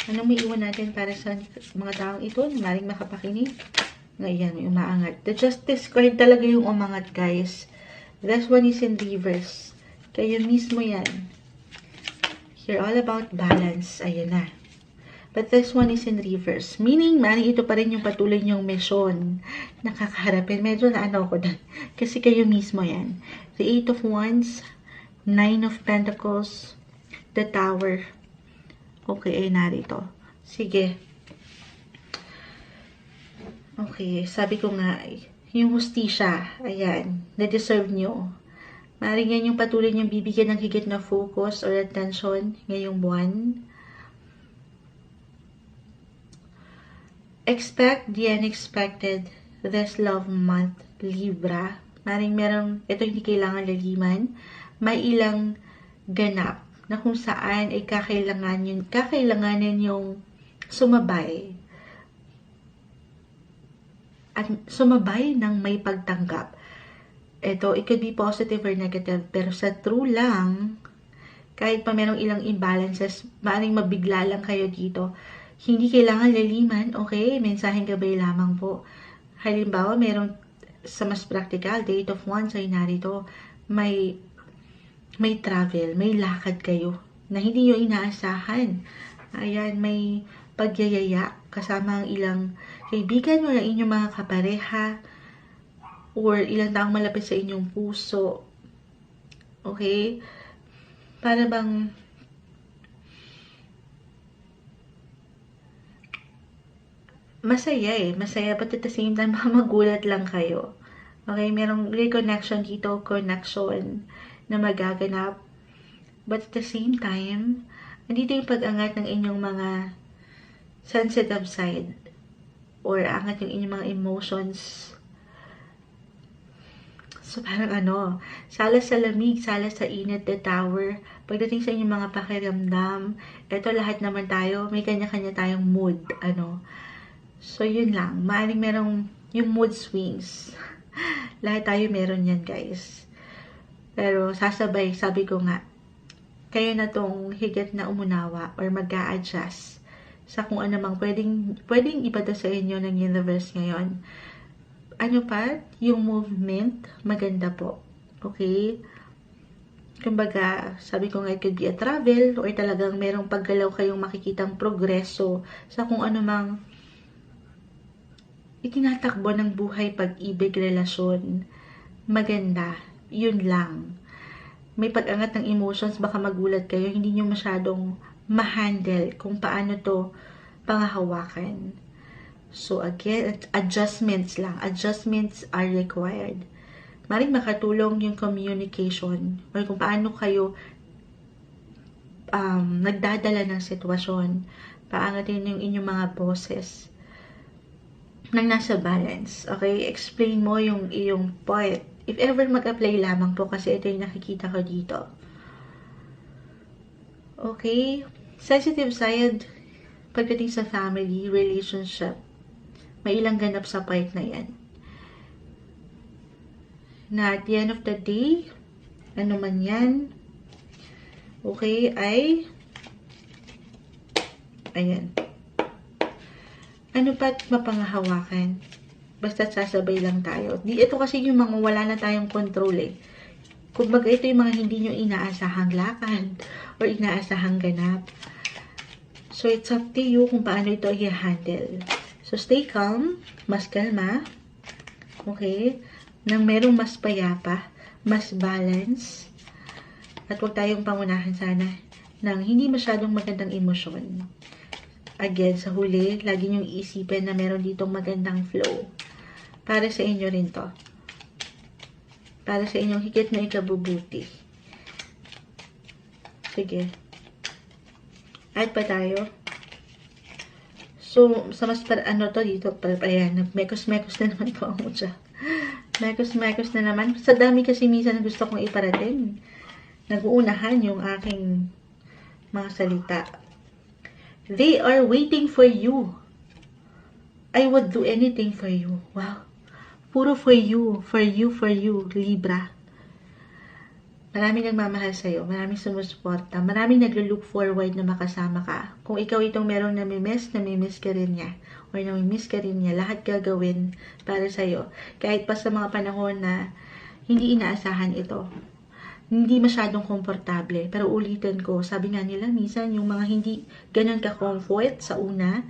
Anong may iwan natin para sa mga taong ito na maring makapakinig? Ngayon, may umaangat. The Justice card talaga yung umangat, guys. This one is in reverse. Kayo mismo yan. You're all about balance. Ayan na. But this one is in reverse. Meaning, maring ito pa rin yung patuloy niyong mission na kakaharapin. Medyo na ano ko doon. Kasi kayo mismo yan. The 8 of Wands, 9 of Pentacles, the Tower. Okay, ay narito. Sige. Okay, sabi ko nga, yung hustisya, ayan, na-deserve nyo. Maring yan yung patuloy niyong bibigyan ng higit na focus or attention ngayong buwan. Expect the unexpected this love month, Libra. Maring merong, ito hindi kailangan laliman, may ilang ganap na kung saan ay kakailanganin yung sumabay. At sumabay ng may pagtanggap. Ito, it could be positive or negative, pero sa true lang, kahit pa merong ilang imbalances, maaaring mabigla lang kayo dito. Hindi kailangan laliman, okay? Mensaheng gabay lamang po. Halimbawa, meron sa mas practical, date of Wands ay narito, may travel, may lakad kayo na hindi nyo inaasahan. Ayan, may pagyayaya kasama ang ilang kaibigan o ang inyong mga kapareha or ilang taong malapit sa inyong puso. Okay? Para bang masaya masaya, but at the same time, magulat lang kayo. Okay, merong reconnection dito, connection na magaganap. But at the same time, nandito yung pag-angat ng inyong mga sensitive side or angat yung inyong mga emotions. So, parang sala sa lamig, sala sa init, the Tower. Pagdating sa inyong mga pakiramdam, eto lahat naman tayo, may kanya-kanya tayong mood, So, yun lang. Maaring merong yung mood swings. Lahat tayo meron yan, guys. Pero, sasabay, sabi ko nga, kayo na tong higit na umunawa or mag-a-adjust sa kung ano mang pwedeng ipada sa inyo ng universe ngayon. Ano pa? Yung movement, maganda po. Okay? Kumbaga, sabi ko nga, it could be a travel or talagang merong paggalaw kayong makikitang progreso sa kung ano mang itinatakbo ng buhay, pag-ibig, relasyon. Maganda. Yun lang. May pag-angat ng emotions, baka magulat kayo, hindi nyo masyadong ma-handle kung paano to pangahawakan. So again, adjustments lang. Adjustments are required. Maring makatulong yung communication or kung paano kayo nagdadala ng sitwasyon. Paangatin yung inyong mga boses nang nasa balance. Okay? Explain mo yung iyong point. If ever mag-apply lamang po kasi ito yung nakikita ko dito. Okay? Sensitive side, pagdating sa family, relationship, may ilang ganap sa part na yan. Na at the end of the day, ano man yan, okay, ay, ayan. Ano pa't mapangahawakan? Basta sasabay lang tayo. Ito kasi yung mga wala na tayong control Kumbaga ito yung mga hindi nyo inaasahang lakad or inaasahang ganap. So it's up to you kung paano ito i-handle. So stay calm, mas kalma. Okay? Nang merong mas payapa, mas balance. At huwag tayong pangunahan sana ng hindi masyadong magandang emosyon. Again, sa huli, lagi niyong iisipin na meron ditong magandang flow. Para sa inyo rin to. Para sa inyong higit na ikabubuti. Sige. Add pa tayo. So, sa mas to dito, ayan, mekos-mekos na naman po ang mutya. Mekos-mekos na naman. Sa dami kasi minsan na gusto kong iparating. Nag-uunahan yung aking mga salita. They are waiting for you. I would do anything for you. Wow. Puro for you, for you, for you, Libra. Maraming nagmamahal sa'yo, maraming sumusuporta, maraming naglo-look forward na makasama ka. Kung ikaw itong merong namimiss ka rin niya. Or namimiss ka rin niya, lahat gagawin para sa'yo. Kahit pa sa mga panahon na hindi inaasahan ito. Hindi masyadong komportable. Pero ulitin ko, sabi nga nila, minsan yung mga hindi ganun ka-comfort sa una,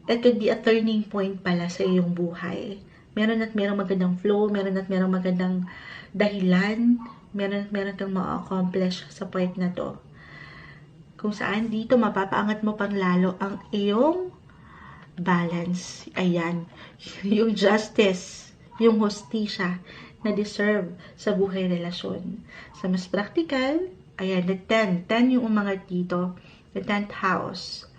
that could be a turning point pala sa iyong buhay. Meron at merong magandang flow, meron at merong magandang dahilan, meron kang ma-accomplish sa point na to. Kung saan dito mapapaangat mo pang lalo ang iyong balance. Ayan. Yung justice, yung hustisya na deserve sa buhay relasyon. Sa mas practical, ayan, the 10 yung umangat dito. The 10th house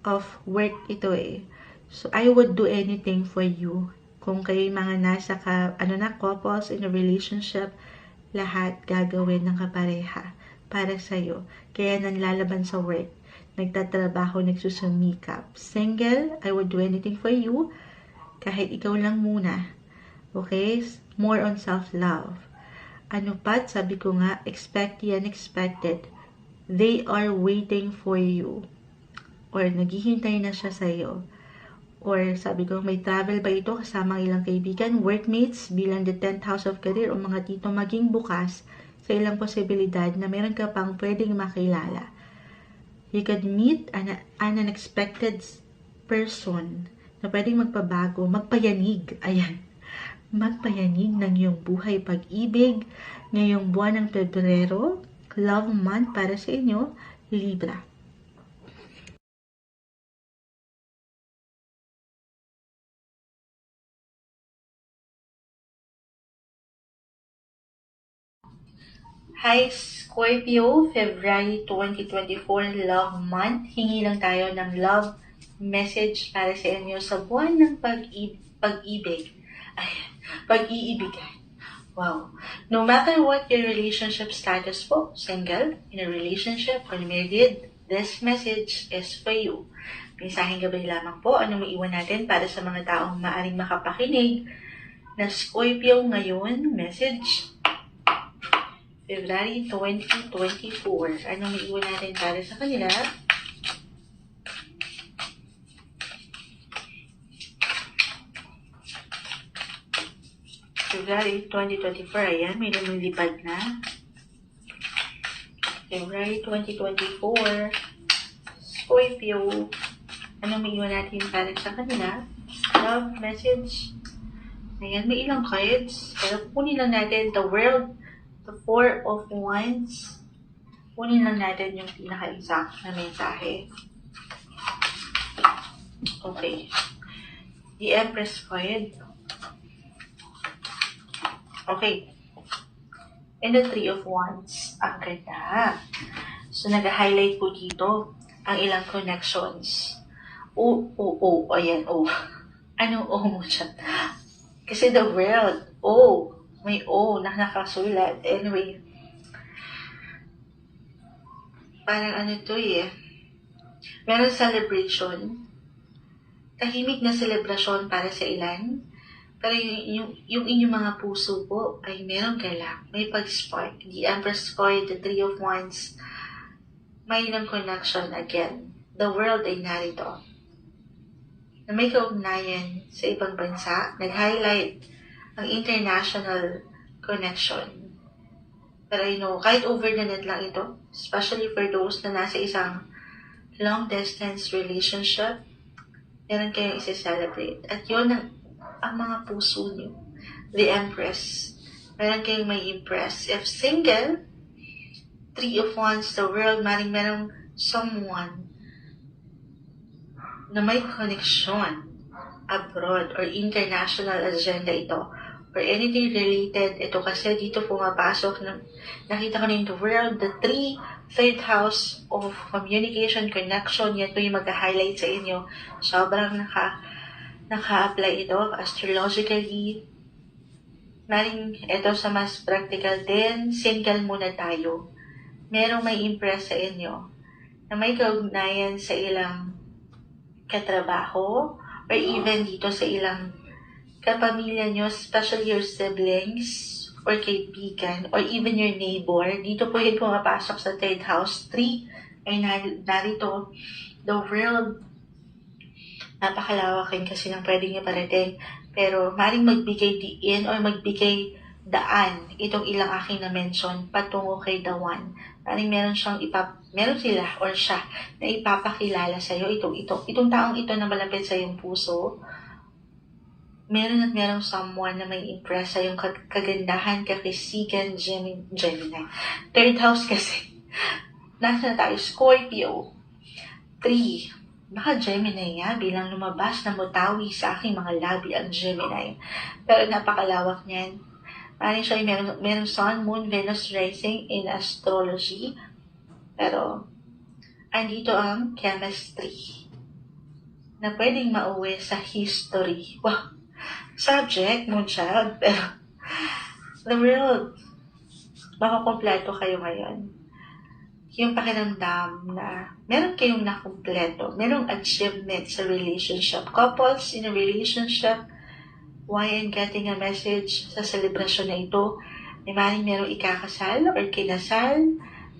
of work ito eh. So, I would do anything for you. Kung kayo mga nasa couples in a relationship, lahat gagawin ng kapareha para sa'yo. Kaya nanlalaban sa work, nagtatrabaho, nagsusumikap. Single, I would do anything for you. Kahit ikaw lang muna. Okay? More on self-love. Ano pat, sabi ko nga, expect the unexpected. They are waiting for you. Or naghihintay na siya sa'yo. Or sabi ko, may travel ba ito kasama ilang kaibigan, workmates, bilang the 10th house of career o mga tito, maging bukas sa ilang posibilidad na meron ka pang pwedeng makilala. You could meet an unexpected person na pwedeng magpabago, magpayanig. Ayan. Magpayanig ng iyong buhay pag-ibig ngayong buwan ng Pebrero, love month para sa inyo, Libra. Hi Scorpio, February 2024 love month. Hingi lang tayo ng love message para sa inyo sa buwan ng pag-ibig. Pag-iibigan. Wow. No matter what your relationship status po, single, in a relationship, or married, this message is for you. Mensaheng gabay lamang po, anong maiwan natin para sa mga taong maaring makapakinig na Scorpio ngayon, message February 2024. Anong maiwan natin para sa kanila? February 2024. Ayan, may lumilipad na. February 2024. Scorpio. Anong maiwan natin para sa kanila? Love message. Ayan, may ilang cards. Pero kunin lang natin the world. The 4 of Wands. Kunin lang natin yung pinaka-exact na mensahe. Okay. The Empress card. Okay. And the 3 of Wands. Ang ganda. So, nag-highlight po dito ang ilang connections. Ayan, Anong mo dyan? Kasi the world. May na nakasulat. Anyway, parang meron celebration. Tahimik na celebration para sa ilan. Pero yung inyong mga puso po ay merong galak. May pag-spark. The Empress card, the 3 of Wands, may ilang connection again. The world ay narito. Na may kaugnayan sa ibang bansa. Nag-highlight ang international connection. Pero kahit over the net lang ito, especially for those na nasa isang long-distance relationship, meron kayong isi-celebrate. At yun ang mga puso niyo. The Empress. Meron kayong may impress. If single, 3 of Wands, the world, merong someone na may connection abroad or international agenda ito. Or anything related, ito kasi dito pumapasok, nakita ko na yung the world, the 3rd house of communication, connection, yan po yung mag-highlight sa inyo. Sobrang naka-apply ito astrologically. Maring ito sa mas practical din, single muna tayo. Merong may impress sa inyo na may kaugnayan sa ilang katrabaho or even dito sa ilang kapamilya nyo, especially your siblings or kaibigan or even your neighbor. Dito po yung pumapasok sa third house. 3 ay narito. The world, napakalawak rin kasi ng pwede niya parating. Pero maring magbigay diin or magbigay daan itong ilang aking na-mention patungo kay the one. Maring meron sila or siya na ipapakilala sa'yo. Itong taong ito na malapit sa iyong puso, merong someone na may impress sa yung kagandahan, kakisigan, Gemini. Third house kasi. Nasa na tayo? Scorpio. 3. Baka Gemini nga bilang lumabas na mutawi sa aking mga labi ang Gemini. Pero napakalawak niyan. Maring siya merong Sun, Moon, Venus rising in astrology. Pero andito ang chemistry na pwedeng mauwi sa history. Wow! Subject, Moonchild. Pero the world, makakompleto kayo ngayon. Yung pakiramdam na meron kayong nakompleto, merong achievement sa relationship. Couples in a relationship, why I'm getting a message sa celebration na ito, maring merong ikakasal or kinasal,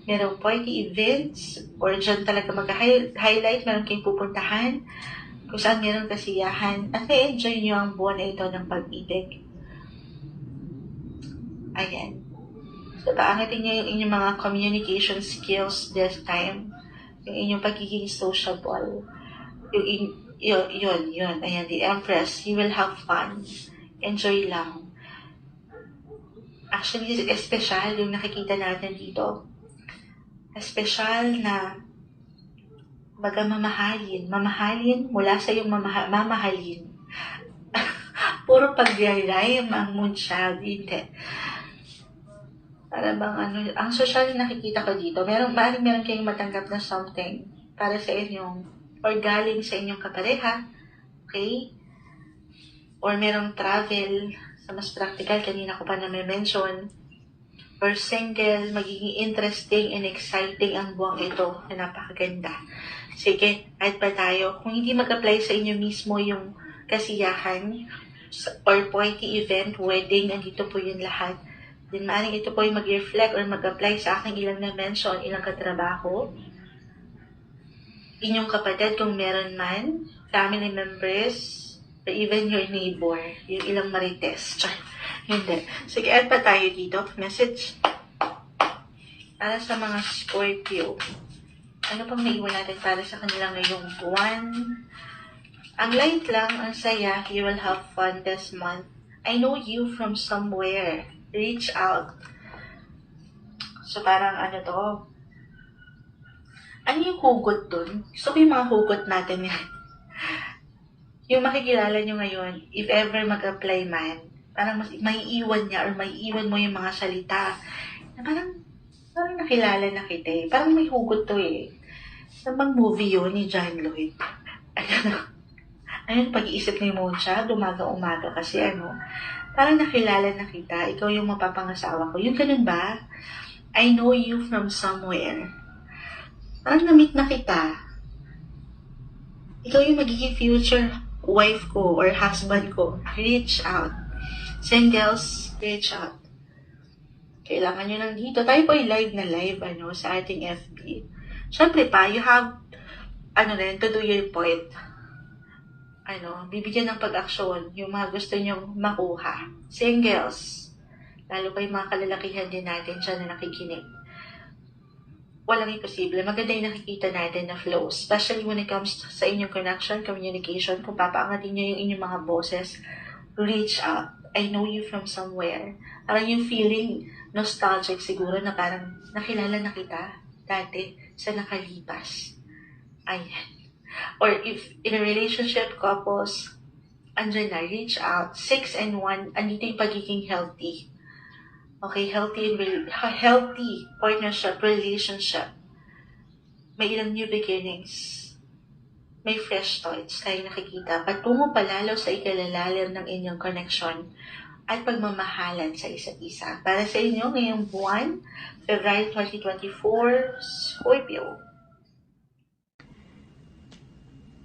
merong party events, or dyan talaga mag-highlight, meron kayong pupuntahan, kung saan meron kasiyahan, at na-enjoy nyo ang buwan na ito ng pag-ibig. Ayan. So, paangatin nyo yung inyong mga communication skills this time. Yung inyong pagiging sociable. Yun. Ayan, the Empress. You will have fun. Enjoy lang. Actually, espesyal yung nakikita natin dito. Espesyal na mamahalin mula sa iyong mamahalin. Puro pag-rhyme ang Moonchild. Hindi. Para bang ang social na nakikita ko dito, meron kayong matanggap na something para sa inyong, or galing sa inyong kapareha, okay? Or merong travel, sa mas practical, kanina ko pa na may mention, or single, magiging interesting and exciting ang buwang ito na napakaganda. Sige, kahit pa tayo, kung hindi mag-apply sa inyo mismo yung kasiyahan, or party event, wedding, andito po yun lahat. Then maaring ito po yung mag-reflect or mag-apply sa aking ilang na-mention, ilang katrabaho, inyong kapatid kung meron man, family members, or even your neighbor, yung ilang marites. Hindi. Sige, add pa tayo dito. Message para sa mga Scorpio. Ano pang naiwan natin para sa kanila ngayong buwan? Ang light lang, ang saya, you will have fun this month. I know you from somewhere. Reach out. So, parang ano yung hugot dun? Gusto ko yung mga hugot natin yan. Yung makikilala nyo ngayon, if ever mag-apply man, parang may iwan niya or may iwan mo yung mga salita na parang nakilala na kita eh. Parang may hugot to eh. Sa bang movie yun ni John Lloyd? Ayun, pag-iisip ni Mocha, umaga-umaga kasi parang nakilala na kita, ikaw yung mapapangasawa ko. Yung ganun ba? I know you from somewhere. Parang na-meet na kita. Ikaw yung magiging future wife ko or husband ko. Reach out. Singles, reach out. Kailangan nyo lang dito. Tayo po live na live sa ating FB. Siyempre pa, you have to do your point. Bibigyan ng pag-aksyon yung mga gusto nyong makuha. Singles, lalo pa yung mga kalalakihan din natin dyan na nakikinig. Walang imposible. Maganda yung nakikita natin na flow. Especially when it comes sa inyong connection, communication, kung papaangatin nyo yung inyong mga boses, reach out. I know you from somewhere. Parang yung feeling nostalgic siguro na parang nakilala na kita dati sa nakalipas. Ayan. Or if in a relationship, couples, andyan na, reach out. 6 and 1, andito yung pagiging healthy. Okay, healthy partnership, relationship. May ilang new beginnings. May fresh thoughts tayo nakikita. Patungo palalo sa ikalalalim ng inyong connection. at pagmamahalan sa isa't isa. Para sa inyo ngayong buwan, February 2024, Scorpio.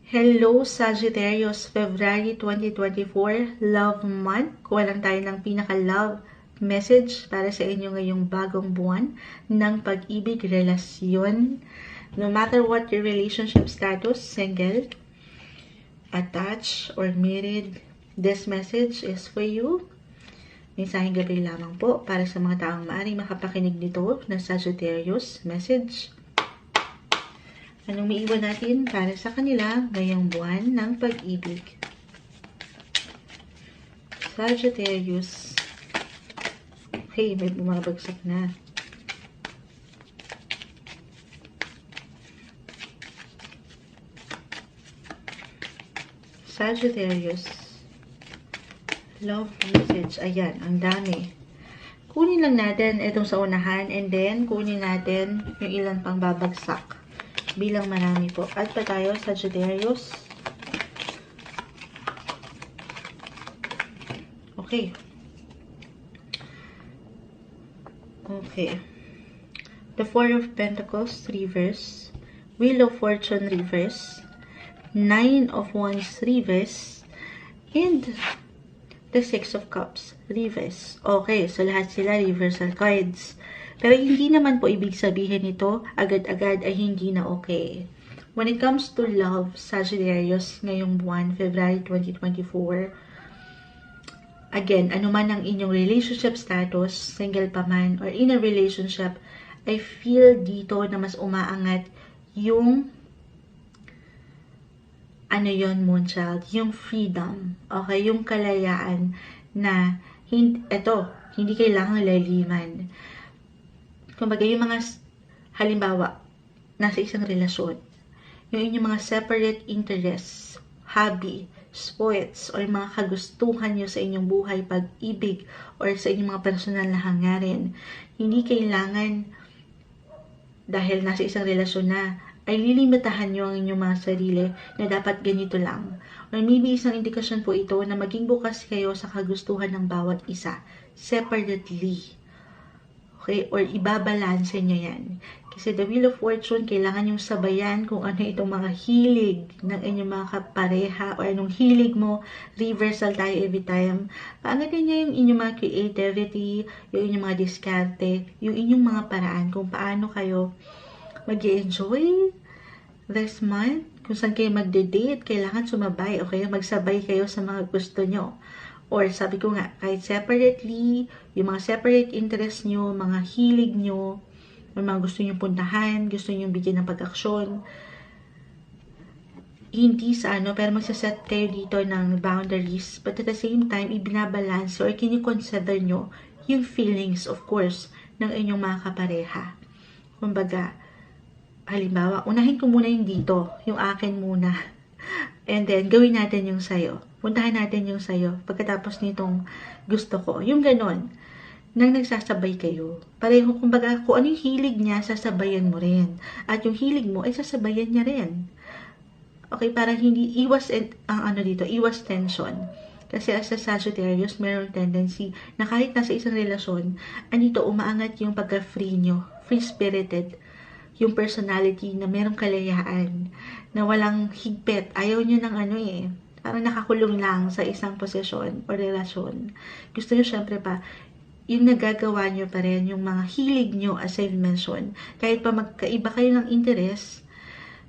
Hello Sagittarius, February 2024, Love Month. Kuha lang tayo ng pinaka-love message para sa inyo ngayong bagong buwan ng pag-ibig, relasyon. No matter what your relationship status, single, attached, or married, this message is for you. Mensaheng gabi lamang po para sa mga taong maaaring makapakinig nito na Sagittarius message. Anong maiwan natin para sa kanila ngayong buwan ng pag-ibig? Sagittarius. Okay, may bumabagsak na. Sagittarius. Love message. Ayan, ang dami. Kunin lang natin itong sa unahan and then kunin natin yung ilan pang babagsak. Bilang marami po. At pa tayo, Sagittarius. Okay. Okay. The Four of Pentacles, reverse. Wheel of Fortune, reverse. Nine of Wands, reverse. And the Six of Cups, reverse. Okay, so lahat sila reversal cards. Pero hindi naman po ibig sabihin nito, agad-agad ay hindi na okay. When it comes to love, Sagittarius, ngayong buwan, February 2024, again, anuman ang inyong relationship status, single pa man, or in a relationship, I feel dito na mas umaangat yung ano yon, Moonchild, yung freedom, okay, yung kalayaan na, hindi kailangan laliman. Kumbaga, yung mga, halimbawa, nasa isang relasyon, yung inyong mga separate interests, hobby, sports, or mga kagustuhan nyo sa inyong buhay, pag-ibig, or sa inyong mga personal na hangarin, hindi kailangan, dahil nasa isang relasyon na, ay lilimitahan nyo ang inyong mga sarili na dapat ganito lang. Or maybe isang indikasyon po ito na maging bukas kayo sa kagustuhan ng bawat isa, separately. Okay? Or ibabalanse nyo yan. Kasi the Wheel of Fortune, kailangan yung sabayan kung ano itong mga hilig ng inyong mga kapareha or anong hilig mo. Reversal tayo every time. Paangatin nyo yung inyong mga creativity, yung inyong mga diskarte, yung inyong mga paraan kung paano kayo mag-enjoy this month. Kung saan kayo magde-date, kailangan sumabay, okay? Magsabay kayo sa mga gusto nyo. Or sabi ko nga, kahit separately, yung mga separate interests nyo, mga hilig nyo, or mga gusto nyo puntahan, gusto nyo bigyan ng pag-aksyon, hindi sa pero magsaset kayo dito ng boundaries, but at the same time, ibinabalance or kinikonsider nyo yung feelings, of course, ng inyong mga kapareha. Kumbaga, halimbawa, unahin ko muna yung dito, yung akin muna. And then, gawin natin yung sayo. Puntahan natin yung sayo. Pagkatapos nitong gusto ko. Yung ganon. Nang nagsasabay kayo. Pareho, kumbaga, kung ano yung hilig niya, sasabayan mo rin. At yung hilig mo, ay sasabayan niya rin. Okay, para hindi iwas iwas tension. Kasi as a Sagittarius, mayroong tendency na kahit nasa isang relasyon, andito umaangat yung pagka-free nyo. Free-spirited. Yung personality na merong kalayaan, na walang higpit. Ayaw nyo ng parang nakakulong lang sa isang posisyon o relasyon. Gusto nyo syempre pa, yung nagagawa nyo pa rin, yung mga hilig nyo, as I've mentioned, kahit pa magkaiba kayo ng interest,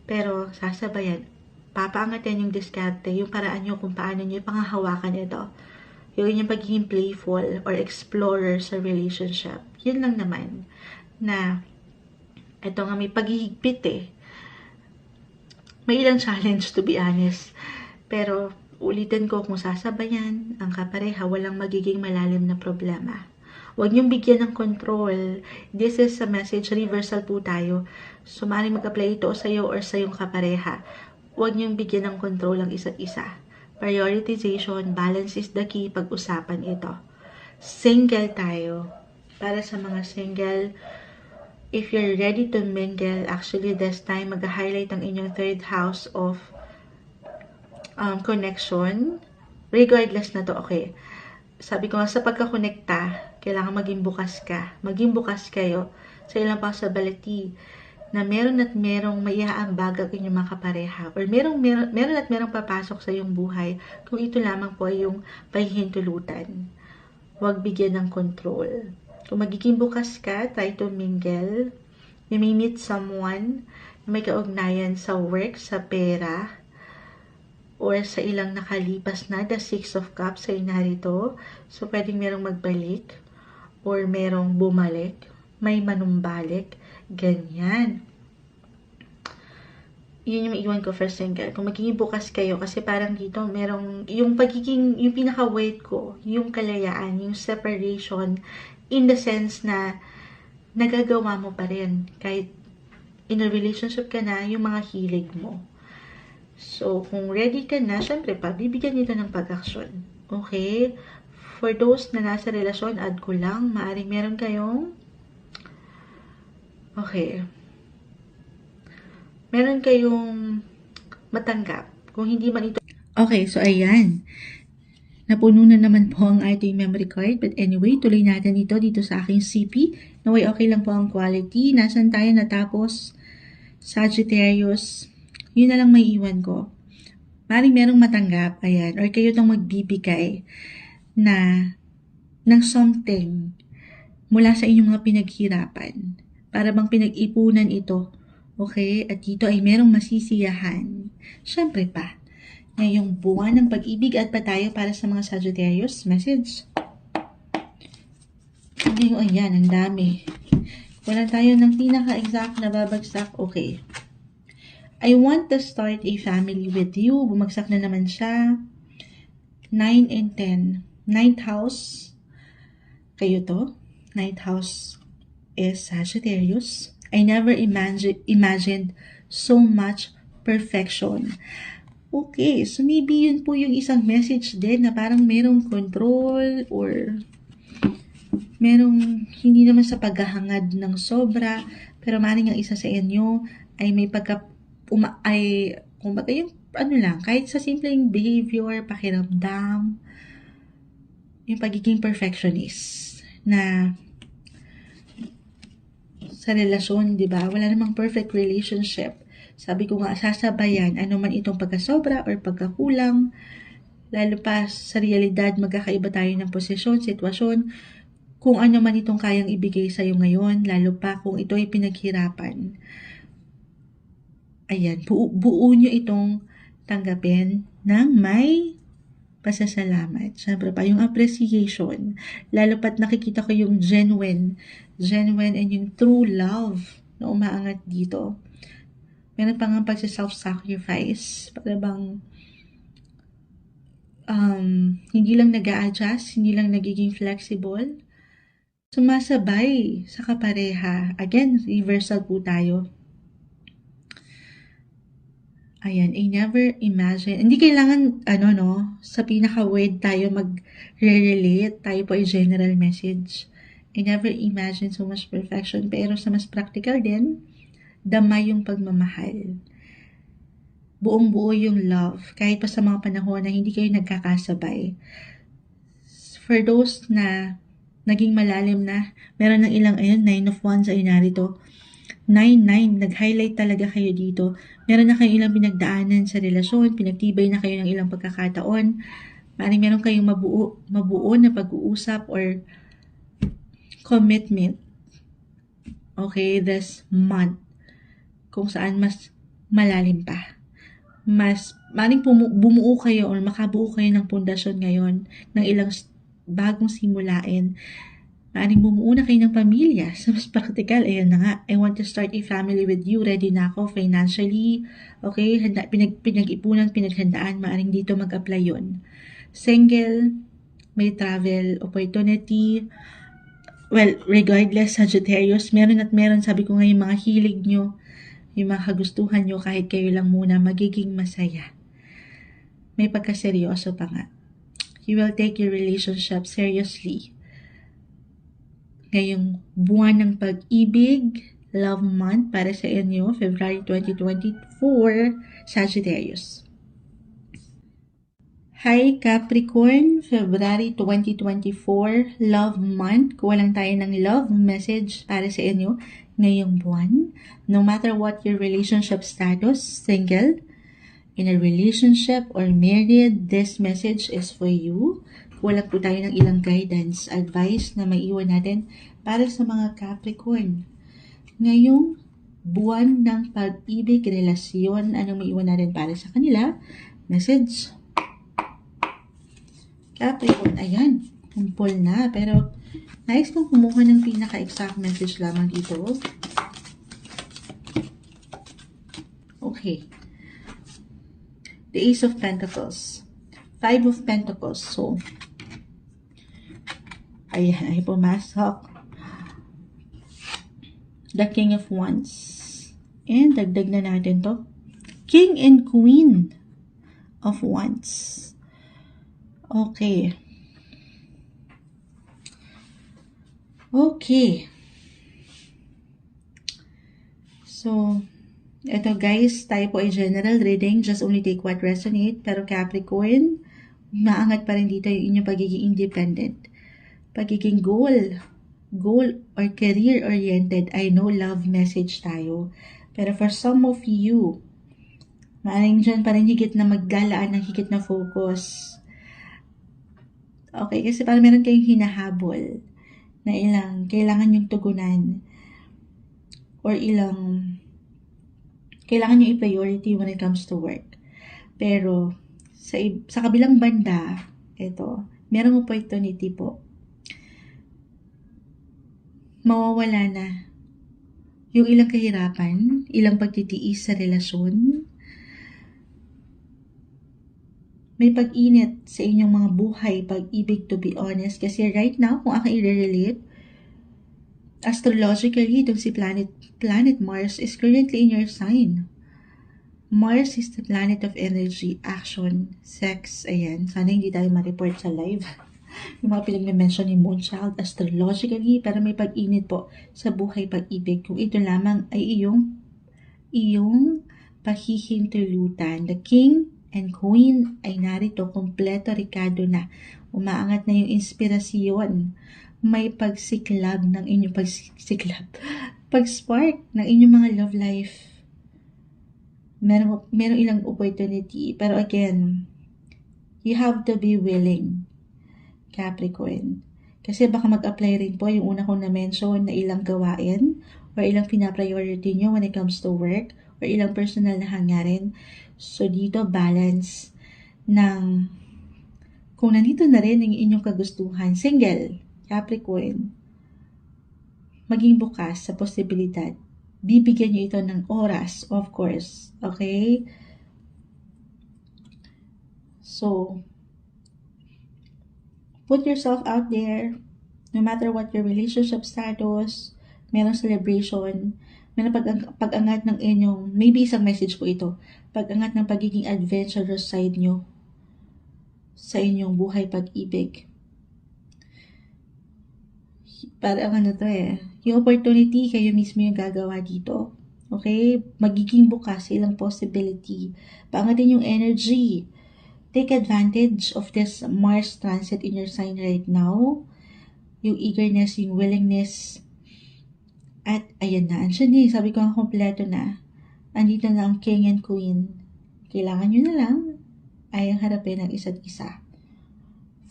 pero sasabayan, papaangatin yung diskarte, yung paraan nyo kung paano nyo pangahawakan ito. Yung pagiging playful or explorer sa relationship. Yun lang naman, na ito nga may paghihigpit May ilang challenge to be honest. Pero ulitin ko, kung sasabayan ang kapareha, walang magiging malalim na problema. Huwag niyong bigyan ng control. This is a message, reversal po tayo. So, maaaring mag-apply ito sa iyo or sa iyong kapareha. Huwag niyong bigyan ng control ang isa't isa. Prioritization, balance is the key. Pag-usapan ito. Single tayo. Para sa mga single, if you're ready to mingle, actually this time, mag-highlight ang inyong third house of connection. Regardless na to, okay. sabi ko nga sa pagkakonekta, kailangan maging bukas ka. Maging bukas kayo sa ilang possibility na meron at merong maiaambag ang inyong mga kapareha or meron at merong papasok sa iyong buhay kung ito lamang po ay yung pahihintulutan. Huwag bigyan ng control. Kung magiging bukas ka, try to mingle. You may meet someone na may kaugnayan sa work, sa pera, or sa ilang nakalipas na, the Six of Cups ay narito. So, pwedeng merong magbalik or merong bumalik, may manumbalik, ganyan. Yun yung iwan ko for single. Kung magiging bukas kayo, kasi parang dito, merong, yung pinaka-weight ko, yung kalayaan, yung separation, in the sense na, nagagawa mo pa rin, kahit in a relationship ka na, yung mga hilig mo. So, kung ready ka na, syempre pa, bibigyan nito ng pag-aksyon. Okay? For those na nasa relasyon, add ko lang, maaring meron kayong, okay, meron kayong matanggap. Kung hindi man ito, okay, so ayan. Napuno na naman po ang ating memory card. But anyway, tuloy natin ito dito sa aking CP. Naway okay lang po ang quality. Nasaan tayo natapos? Sagittarius. Yun na lang may iwan ko. Maring merong matanggap, ayan, or kayo itong magbibigay na ng something mula sa inyong mga pinaghirapan. Para bang pinag-ipunan ito. Okay? At dito ay merong masisiyahan. Siyempre pa, ngayong buwan ng pag-ibig at pa tayo para sa mga Sagittarius. Message. Hindi ko, ayan, ang dami. Wala tayo ng pinaka-exact na babagsak. Okay. I want to start a family with you. Bumagsak na naman siya. 9 and 10. 9th house. Kayo to. 9th house is Sagittarius. I never imagined so much perfection. Okay, so maybe yun po yung isang message din na parang merong control or merong hindi naman sa paghahangad ng sobra, pero maring ang isa sa inyo ay may kumbaga yung kahit sa simpleng behavior, pakiramdam, yung pagiging perfectionist na sa relasyon, di ba? Wala namang perfect relationship. Sabi ko nga, sasabayan, ano man itong pagkasobra or pagkakulang, lalo pa sa realidad, magkakaiba tayo ng posisyon, sitwasyon, kung ano man itong kayang ibigay sa'yo ngayon, lalo pa kung ito ay pinaghirapan. Ayan, buo nyo itong tanggapin ng may pasasalamat. Siyempre pa, yung appreciation. Lalo pat nakikita ko yung genuine and yung true love na umaangat dito. Meron pa nga pagsa-self-sacrifice. Para bang hindi lang nag-a-adjust, hindi lang nagiging flexible. Sumasabay sa kapareha. Again, reversal po tayo. Ayan, I never imagine. Hindi kailangan, sa pinaka-word tayo mag-relate. Tayo po ay general message. I never imagine so much perfection. Pero sa mas practical din, damay yung pagmamahal. Buong-buo yung love. Kahit pa sa mga panahon na hindi kayo nagkakasabay. For those na naging malalim na, meron ng ilang, 9 of Wands ay narito. 9, nag-highlight talaga kayo dito. Meron na kayo ilang pinagdaanan sa relasyon, pinagtibay na kayo ng ilang pagkakataon. Maring meron kayong mabuo na pag-uusap or commitment. Okay, this month. Kung saan mas malalim pa. Maring bumuo kayo or makabuo kayo ng pundasyon ngayon ng ilang bagong simulain. Maaring bumuo na kayo ng pamilya. Sa mas practical, ayan na nga. I want to start a family with you. Ready na ako financially. Okay? Pinag-ipunan, pinaghandaan. Maaring dito mag-apply yun. Single, may travel opportunity. Well, regardless, Sagittarius, meron at meron. Sabi ko nga yung mga hilig nyo, yung mga kagustuhan nyo, kahit kayo lang muna, magiging masaya. May pagkaseryoso pa nga. You will take your relationship seriously. Ngayong buwan ng pag-ibig, love month para sa inyo, February 2024, Sagittarius. Hi Capricorn, February 2024, Love Month. Kuha lang tayo ng love message para sa inyo ngayong buwan. No matter what your relationship status, single, in a relationship, or married, this message is for you. Kuha lang po tayo ng ilang guidance, advice na maiwan natin para sa mga Capricorn. Ngayong buwan ng pag-ibig, relasyon, anong maiwan natin para sa kanila? Message. Capricorn, ayan, kumpol na. Pero, nice kong kumuha ng pinaka-exact message lamang dito. Okay. The Ace of Pentacles. Five of Pentacles. So, ayan, ay pumasok. The King of Wands. And, dagdag na natin to. King and Queen of Wands. Okay. Okay. So, ito guys, tayo po ay general reading. Just only take what resonate. Pero Capricorn, maangat pa rin dito yung inyong pagiging independent. Pagiging goal or career-oriented. I know love message tayo. Pero for some of you, maaaring dyan pa rin higit na maggalaan ng higit na focus. Okay, kasi parang meron kayong hinahabol na ilang kailangan yung tugunan or ilang kailangan yung i-priority when it comes to work. Pero sa kabilang banda, ito, merong opportunity po. Mawawala na yung ilang kahirapan, ilang pagtitiis sa relasyon. May pag-init sa inyong mga buhay, pag-ibig, to be honest. Kasi right now, kung ako i-relate, astrologically, itong si planet Mars is currently in your sign. Mars is the planet of energy, action, sex, ayan. Sana hindi tayo ma-report sa live. Yung mga pinag-mention ni Moonchild, astrologically, pero may pag-init po sa buhay, pag-ibig. Kung ito lamang ay iyong pahihintulutan. The King and Queen ay narito, kompleto, Ricardo na. Umaangat na yung inspirasyon. May pagsiklab ng inyong pag-spark ng inyong mga love life. Merong ilang opportunity. Pero again, you have to be willing, Capricorn. Kasi baka mag-apply rin po yung una kong na-mention na ilang gawain or ilang pina-priority nyo when it comes to work or ilang personal na hangarin. So, dito, balance ng kung nandito na rin yung inyong kagustuhan. Single, Capricorn, maging bukas sa posibilidad. Bibigyan nyo ito ng oras, of course. Okay? So, put yourself out there. No matter what your relationship status, merong celebration, merong pag-angat ng inyong, maybe isang message po ito, pag-angat ng pagiging adventurous side nyo sa inyong buhay, pag-ibig. Parang ano to yung opportunity, kayo mismo yung gagawa dito. Okay? Magiging bukas ilang possibility. Paangatin yung energy. Take advantage of this Mars transit in your sign right now. Yung eagerness, yung willingness. At ayan na, andyan sabi ko ang kompleto na. Andito na ang King and Queen. Kailangan nyo na lang ay harapin ang isa't isa.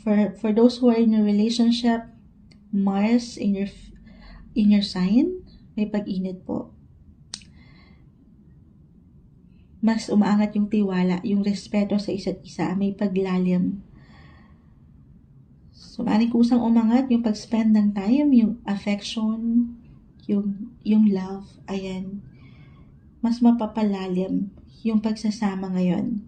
For those who are in a relationship, Mars in your sign, may pag-init po. Mas umaangat yung tiwala, yung respeto sa isa't isa, may paglalim. So, maaaring kusang umangat yung pag-spend ng time, yung affection, yung love, ayan. Mas mapapalalim yung pagsasama ngayon.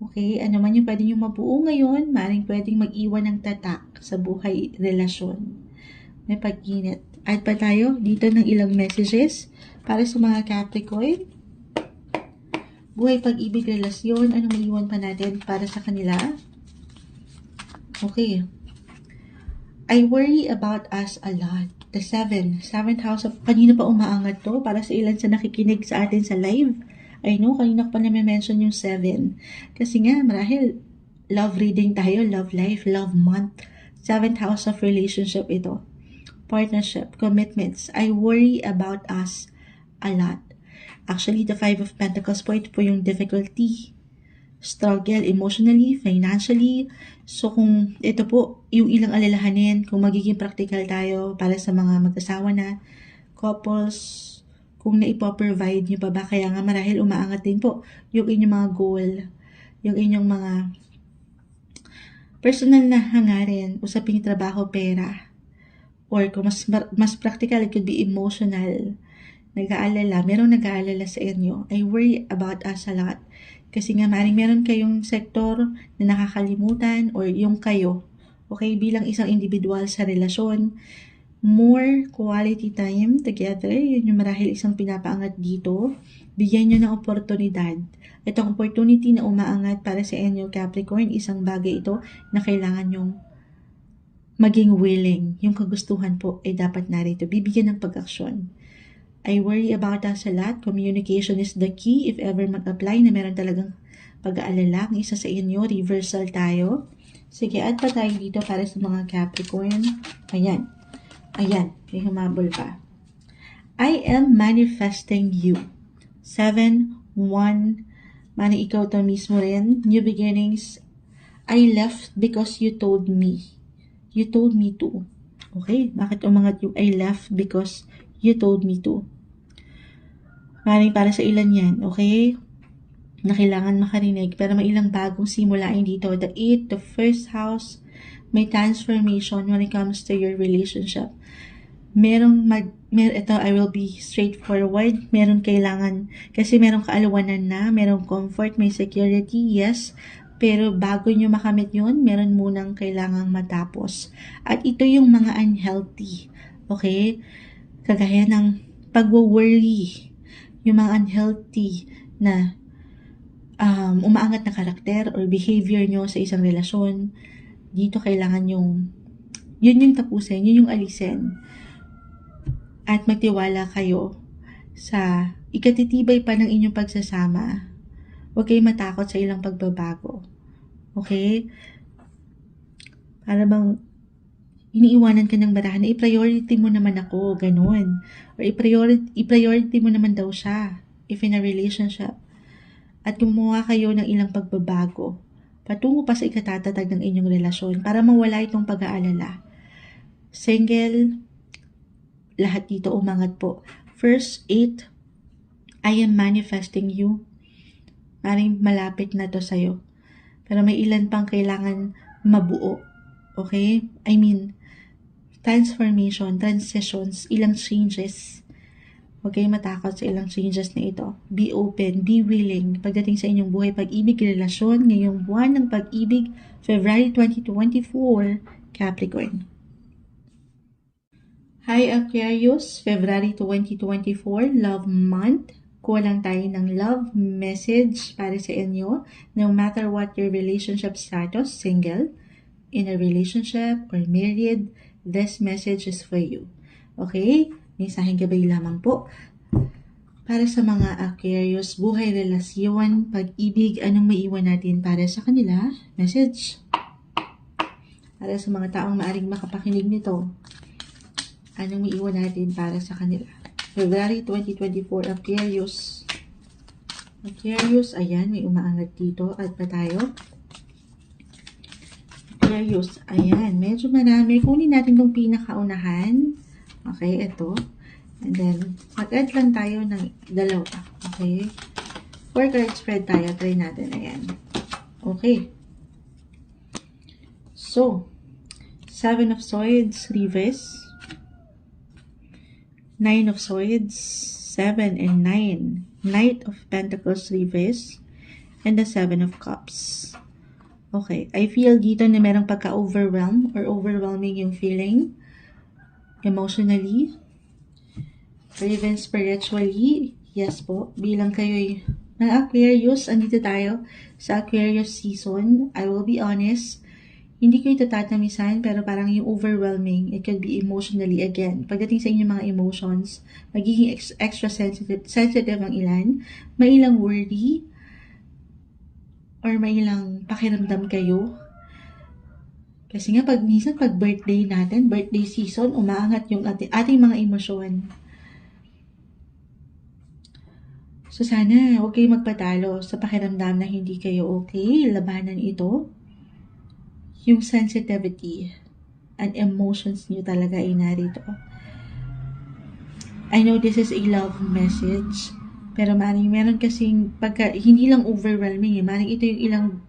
Okay? Ano man yung pwede nyo mabuo ngayon, maaaring pwedeng mag-iwan ng tatak sa buhay, relasyon. May pag-init. Add pa tayo dito ng ilang messages para sa mga Capricorn. Buhay, pag-ibig, relasyon, ano maiwan pa natin para sa kanila? Okay. I worry about us a lot. The 7th house of, kanina pa umaangat to para sa ilan sa nakikinig sa atin sa live. I know, kanina ko pa na-mention yung 7. Kasi nga, marahil, love reading tayo, love life, love month. 7th house of relationship ito. Partnership, commitments. I worry about us a lot. Actually, the 5 of Pentacles po, ito po yung difficulty, struggle emotionally, financially. So kung ito po, yung ilang alalahanin, kung magiging practical tayo para sa mga mag-asawa na, couples, kung naipo-provide nyo pa ba, kaya nga marahil umaangat din po yung inyong mga goal, yung inyong mga personal na hangarin, usaping trabaho, pera, or kung mas practical, it could be emotional, nag-aalala, merong nag-aalala sa inyo. I worry about us a lot. Kasi nga maaaring meron kayong sektor na nakakalimutan or yung kayo, okay, bilang isang individual sa relasyon, more quality time together, yun yung marahil isang pinapaangat dito. Bigyan nyo ng oportunidad. Itong opportunity na umaangat para sa inyo, Capricorn, isang bagay ito na kailangan nyong maging willing. Yung kagustuhan po ay dapat narito. Bibigyan ng pag-aksyon. I worry about us a lot. Communication is the key. If ever mag-apply na meron talagang pag-aalala, ang isa sa inyo, reversal tayo. Sige, add pa tayo dito para sa mga Capricorn. Ayan. Ayan, may humabol pa. I am manifesting you. 7, 1, mani ikaw to mismo rin. New beginnings. I left because you told me. You told me to. Okay, bakit umangat yung I left because you told me to? Maring para sa ilan yan, okay? Na kailangan makarinig, pero may ilang bagong simulain dito. The 8, the first house, may transformation when it comes to your relationship. Ito, I will be straightforward. Meron kailangan, kasi merong kaalawanan na, merong comfort, may security, yes. Pero bago nyo makamit yun, meron munang kailangang matapos. At ito yung mga unhealthy, okay? Kagaya ng pag-worry, yung mga unhealthy na umaangat na karakter or behavior nyo sa isang relasyon, dito kailangan yun yung tapusin, yun yung alisin. At magtiwala kayo sa ikatitibay pa ng inyong pagsasama. Huwag kayong matakot sa ilang pagbabago. Okay? Para bang iniiwanan ka ng barahan na i-priority mo naman ako, ganun. Or i-priority mo naman daw siya if in a relationship. At gumawa kayo ng ilang pagbabago patungo pa sa ikatatatag ng inyong relasyon para mawala itong pag-aalala. Single, lahat dito umangat po. First, 8, I am manifesting you. Maring malapit na to sa'yo. Pero may ilan pang kailangan mabuo. Okay? I mean, transformation, transitions, ilang changes. Huwag kayong matakot sa ilang changes na ito. Be open, be willing. Pagdating sa inyong buhay, pag-ibig, relasyon, ngayong buwan ng pag-ibig, February 2024, Capricorn. Hi Aquarius, February 2024, Love Month. Kuha lang tayo ng love message para sa inyo. No matter what your relationship status, single, in a relationship, or married, this message is for you. Okay? Mensaheng gabay lamang po. Para sa mga Aquarius, buhay, relasyon, pag-ibig, anong maiwan natin para sa kanila? Message. Para sa mga taong maaring makapakinig nito, anong maiwan natin para sa kanila? February 2024, Aquarius. Aquarius, ayan, may umaangat dito. At pa tayo. Aquarius, ayan, medyo marami. Kunin natin itong pinakaunahan. Okay, ito. And then, mag-add lang tayo ng dalawa. Okay. 4 card spread tayo. Try natin. Ayan. Okay. So, 7 of Swords, reverse. 9 of Swords, 7 and 9. Knight of Pentacles, reverse. And the 7 of Cups. Okay. I feel dito na merong pagka-overwhelm or overwhelming yung feeling. Emotionally. Or even spiritually. Yes po. Bilang kayo'y mga Aquarius, andito tayo sa Aquarius season. I will be honest. Hindi ko ito tatamisan, pero parang yung overwhelming, it could be emotionally again. Pagdating sa inyong mga emotions, magiging extra sensitive ang ilan. May ilang worry. or may ilang pakiramdam kayo. Kasi nga minsan pag birthday natin, birthday season, umaangat yung ating mga emosyon. So sana huwag kayong magpatalo sa pakiramdam na hindi kayo okay. Labanan ito. Yung sensitivity and emotions niyo talaga ay narito. I know this is a love message, pero meron kasing hindi lang overwhelming maring ito yung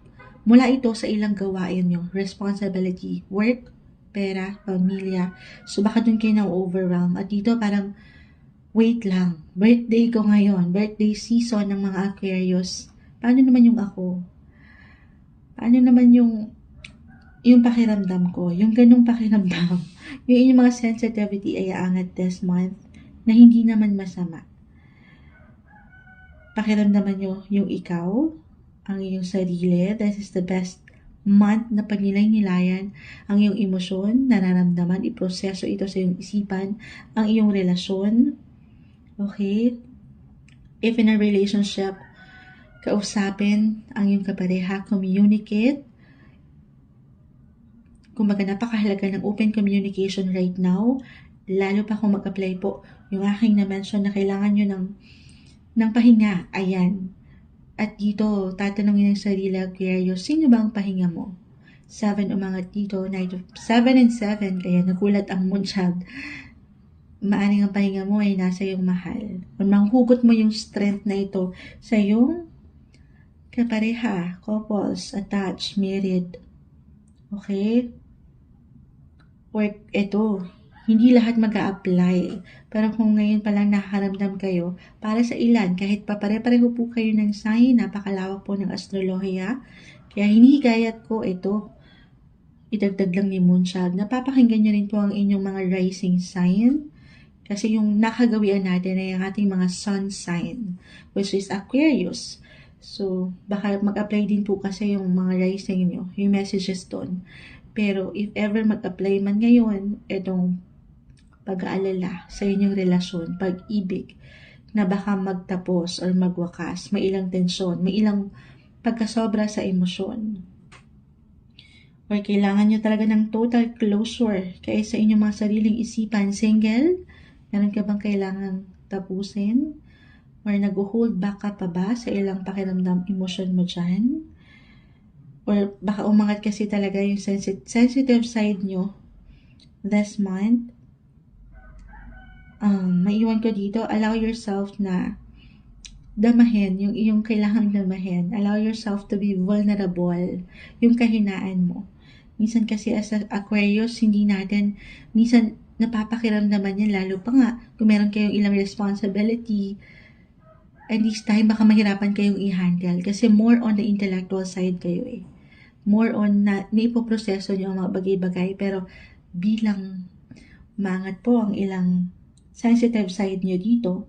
mula ito sa ilang gawain nyo, responsibility, work, pera, pamilya. So baka dun kayo na-overwhelm. At dito parang, wait lang, birthday ko ngayon, birthday season ng mga Aquarius. Paano naman yung ako? Paano naman yung pakiramdam ko? Yung ganung pakiramdam. Yung inyong mga sensitivity ay aangat this month na hindi naman masama. Pakiramdaman nyo yung ikaw, ang iyong sarili. This is the best month na panilay-nilayan ang iyong emosyon, nararamdaman, iproseso ito sa iyong isipan, ang iyong relasyon. Okay? If in a relationship, kausapin ang iyong kapareha, communicate. Kumbaga napakahalaga ng open communication right now, lalo pa kung mag-apply po yung aking na-mention na kailangan nyo ng pahinga. Ayan. At dito, tatanungin ng sarili, Aquarius, sino ba ang pahinga mo? 7 umangat dito, 7 and 7, kaya nagulat ang moonchild. Maaring ang pahinga mo ay nasa iyong mahal. Kung manghugot mo yung strength na ito sa iyong kapareha, couples, attached, married. Okay? Or ito, hindi lahat mag-a-apply. Pero kung ngayon pa lang nakaramdam kayo, para sa ilan, kahit pa pare-pareho po kayo ng sign, napakalawak po ng astrolohiya. Kaya hinihigayat ko ito, idagdag lang ni Moonchild. Napapakinggan nyo rin po ang inyong mga rising sign. Kasi yung nakagawian natin ay ang ating mga sun sign, which is Aquarius. So, baka mag-apply din po kasi yung mga rising nyo, yung messages doon. Pero if ever mag-apply man ngayon, itong pag-aalala sa inyong relasyon, pag-ibig, na baka magtapos or magwakas, may ilang tensyon, may ilang pagkasobra sa emosyon. Or kailangan nyo talaga ng total closure kaya sa inyong mga sariling isipan. Single? Meron ka bang kailangang tapusin? Or nag-hold back ka pa ba sa ilang pakiramdam, emosyon mo dyan? Or baka umangat kasi talaga yung sensitive side nyo this month. Maiwan ko dito, allow yourself na damahin yung iyong kailangang damahin. Allow yourself to be vulnerable, yung kahinaan mo. Minsan kasi as Aquarius, hindi natin, minsan napapakiramdaman yan, lalo pa nga, kung meron kayong ilang responsibility, at this time, baka mahirapan kayong i-handle. Kasi more on the intellectual side kayo eh. More on na ipoproseso nyo ang mga bagay-bagay, pero bilang maangat po ang ilang sensitive side nyo dito,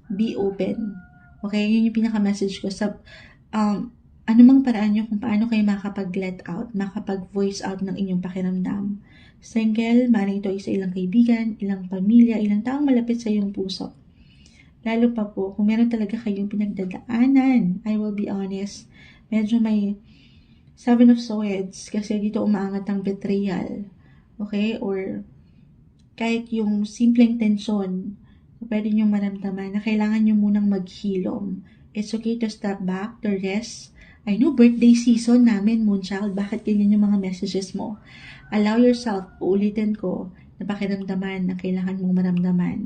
be open. Okay, yun yung pinaka-message ko sa anumang paraan nyo kung paano kayo makapag-let out, makapag-voice out ng inyong pakiramdam. Single, maaaring ito ay sa ilang kaibigan, ilang pamilya, ilang taong malapit sa iyong puso. Lalo pa po, kung meron talaga kayong pinagdadaanan, I will be honest, medyo may 7 of Swords, kasi dito umaangat ang betrayal. Okay, or kahit yung simpleng tensyon, pwede nyo maramdaman na kailangan nyo munang maghilom. It's okay to step back, to rest. I know, birthday season namin, Moonchild, bakit ganyan yung mga messages mo? Allow yourself, uulitin ko, na pakiramdaman na kailangan mong maramdaman.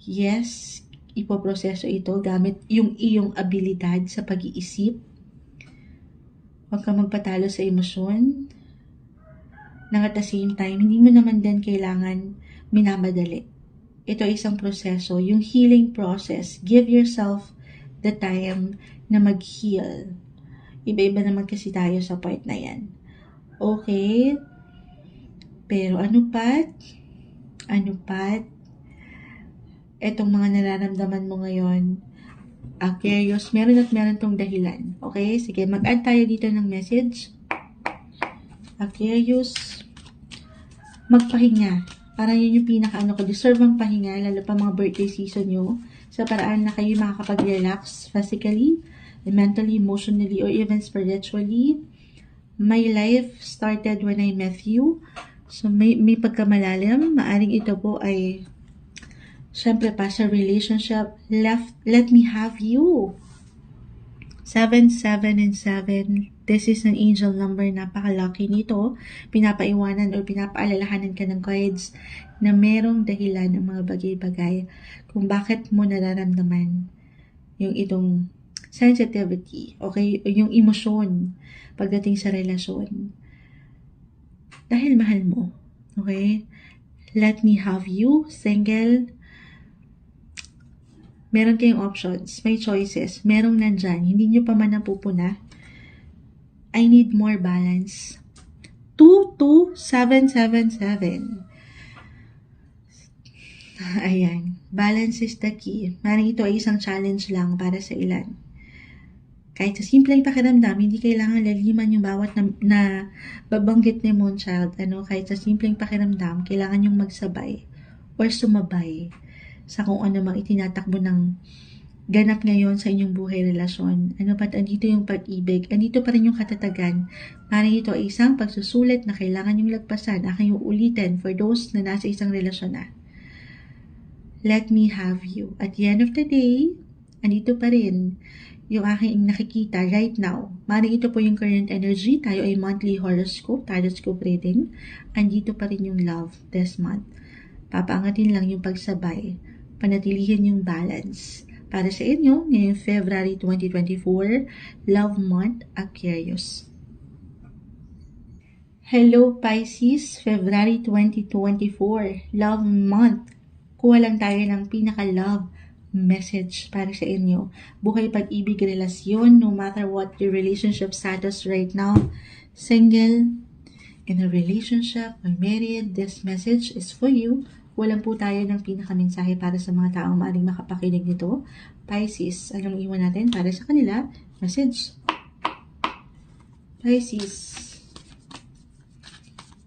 Yes, ipoproseso ito gamit yung iyong abilidad sa pag-iisip. Huwag ka magpatalo sa emosyon. Nang at the same time, hindi mo naman din kailangan minamadali. Ito ay isang proseso, yung healing process. Give yourself the time na mag-heal. Iba-iba naman kasi tayo sa part na yan. Okay? Pero ano pat? Etong mga nararamdaman mo ngayon, Aquarius, meron at meron tong dahilan. Okay? Sige, mag-add tayo dito ng message. Aquarius, magpahinga. Parang yun yung ko, deserve ang pahinga, lalo pa mga birthday season nyo, sa paraan na kayo makakapag-relax physically, mentally, emotionally, or even spiritually. My life started when I met you. So may pagkamalalim, maaring ito po ay syempre pa sa relationship. Let me have you. 7, 7, and 7. This is an angel number. Napaka-lucky nito. Pinapaiwanan o pinapaalalahanan ka ng cards na merong dahilan ng mga bagay-bagay kung bakit mo nararamdaman yung itong sensitivity, okay? Yung emosyon pagdating sa relasyon. Dahil mahal mo, okay? Let me have you, single. Meron kayong options, may choices, merong nandyan, hindi nyo pa man napupuna. I need more balance. 2, 2, 7, 7, 7. Ayan. Balance is the key. Maring ito ay isang challenge lang para sa ilan. Kahit sa simpleng pakiramdam, hindi kailangan laliman yung bawat na babanggit ni Moonchild. Kahit sa simpleng pakiramdam, kailangan yung magsabay or sumabay sa kung ano mang itinatakbo ng ganap ngayon sa inyong buhay relasyon. Ba't andito yung pag-ibig? Andito pa rin yung katatagan. Maring ito ay isang pagsusulit na kailangan yung lagpasan. Aking yung ulitin for those na nasa isang relasyon na. Let me have you. At the end of the day, andito pa rin yung aking nakikita right now. Maring ito po yung current energy. Tayo ay monthly horoscope reading. Andito pa rin yung love this month. Papaangatin lang yung pagsabay. Panatilihin yung balance. Para sa inyo, ngayong February 2024, Love Month, Aquarius. Hello Pisces, February 2024, Love Month. Kuha lang tayo ng pinaka-love message para sa inyo. Buhay, pag-ibig, relasyon, no matter what your relationship status right now, single, in a relationship, or married, this message is for you. Walang po tayo ng pinaka-mensahe para sa mga taong maaaring makapakinig nito. Pisces, anong iwan natin para sa kanila? Message. Pisces.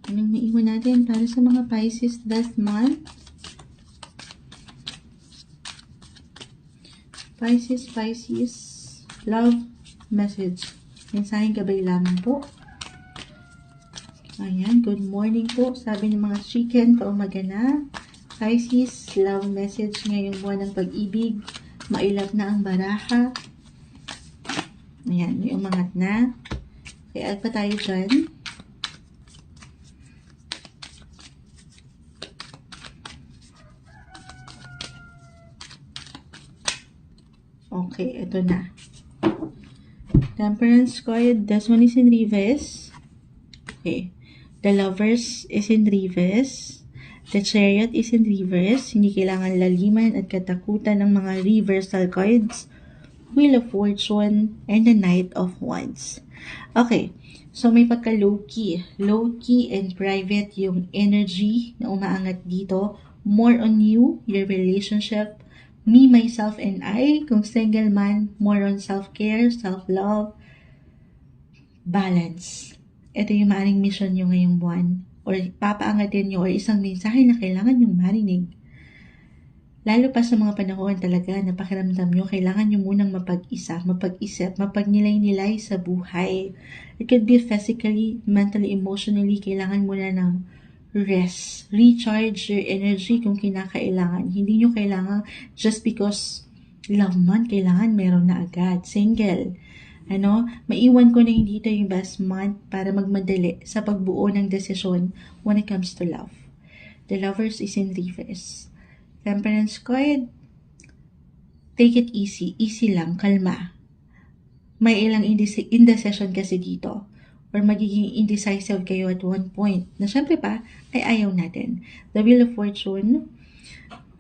Anong maiwan natin para sa mga Pisces this month? Pisces, love message. Mensaheng gabay lamang po. Ayan, good morning po. Sabi ng mga chicken, paumaga na. Pisces, love message ngayong buwan ng pag-ibig. Mailap na ang baraha. Ayan, may umangat na. Kaya pa tayo dyan. Okay, ito na. Temperance card. This one is in reverse. Okay. The Lovers is in reverse. The Chariot is in reverse. Hindi kailangan laliman at katakutan ng mga reversal cards. Wheel of Fortune and the Knight of Wands. Okay. So, may pagka low-key. Low-key and private yung energy na umaangat dito. More on you, your relationship, me, myself, and I. Kung single man, more on self-care, self-love, balance. Ito yung maaaring mission nyo ngayong buwan. Or papaangatin nyo or isang mensahe na kailangan nyong marinig. Lalo pa sa mga panahon talaga na pakiramdam nyo, kailangan nyo munang mapag-isip, mapagnilay-nilay sa buhay. It could be physically, mentally, emotionally, kailangan muna ng rest. Recharge your energy kung kinakailangan. Hindi nyo kailangan just because love month, kailangan meron na agad. Single. Maiwan ko na yung dito yung best month para magmadali sa pagbuo ng desisyon when it comes to love. The Lovers is in reverse. Temperance card. Take it easy. Easy lang. Kalma. May ilang indecision kasi dito. Or magiging indecisive kayo at one point. Na syempre pa, ay ayaw natin. The Wheel of Fortune.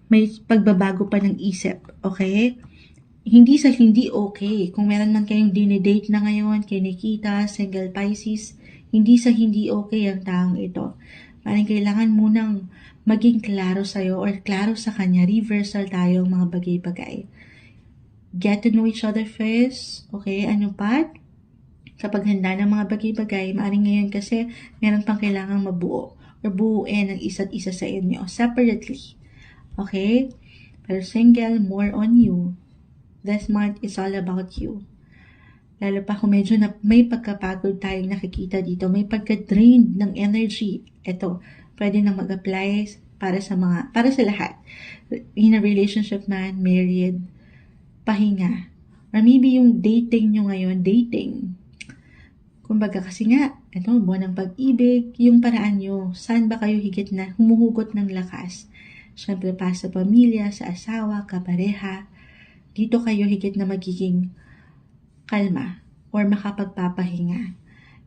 May pagbabago pa ng isip. Okay? Hindi sa hindi okay. Kung meron man kayong dinidate na ngayon, kinikita, single Pisces, hindi sa hindi okay ang taong ito. Parang kailangan munang maging klaro sa'yo or klaro sa kanya. Reversal tayo ang mga bagay-bagay. Get to know each other first. Okay, ano pa? Kapag handa ng mga bagay-bagay, maaaring ngayon kasi meron pang kailangang mabuo or buuin ang isa't isa sa inyo separately. Okay? Pero single, more on you. This month is all about you. Lalo pa kung medyo may pagkapagod tayong nakikita dito, may pagka-drained ng energy. Ito, pwede nang mag-apply para sa lahat. In a relationship man, married, pahinga. Or maybe yung dating nyo ngayon, dating. Kumbaga kasi nga, ito, buwan ng pag-ibig, yung paraan nyo, saan ba kayo higit na humuhugot ng lakas? Siyempre pa sa pamilya, sa asawa, kapareha, dito kayo higit na magiging kalma or makapagpapahinga.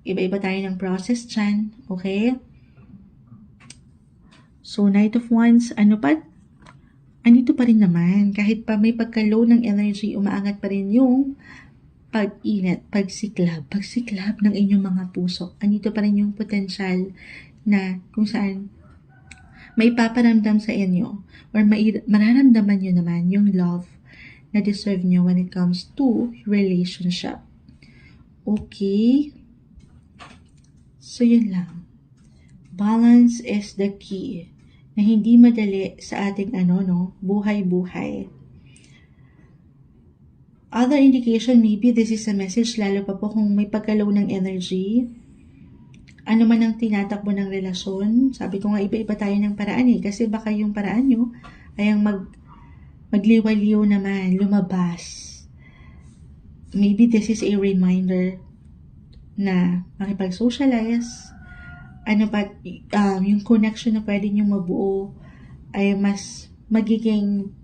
Iba-iba tayo ng process dyan, okay? So, Knight of Wands, andito pa rin naman. Kahit pa may pagka-low ng energy, umaangat pa rin yung pag-init, pagsiklab ng inyong mga puso. Andito pa rin yung potential na kung saan may paparamdam sa inyo or mararamdaman nyo naman yung love na deserve nyo when it comes to relationship. Okay? So, yun lang. Balance is the key na hindi madali sa ating buhay-buhay. Other indication, maybe this is a message, lalo pa po kung may pagka-low ng energy. Ano man ang tinatakbo ng relasyon, sabi ko nga iba-iba tayo ng paraan kasi baka yung paraan nyo ay ang magliwaliw naman, lumabas. Maybe this is a reminder na makipag-socialize, yung connection na pwede nyo mabuo ay mas magiging,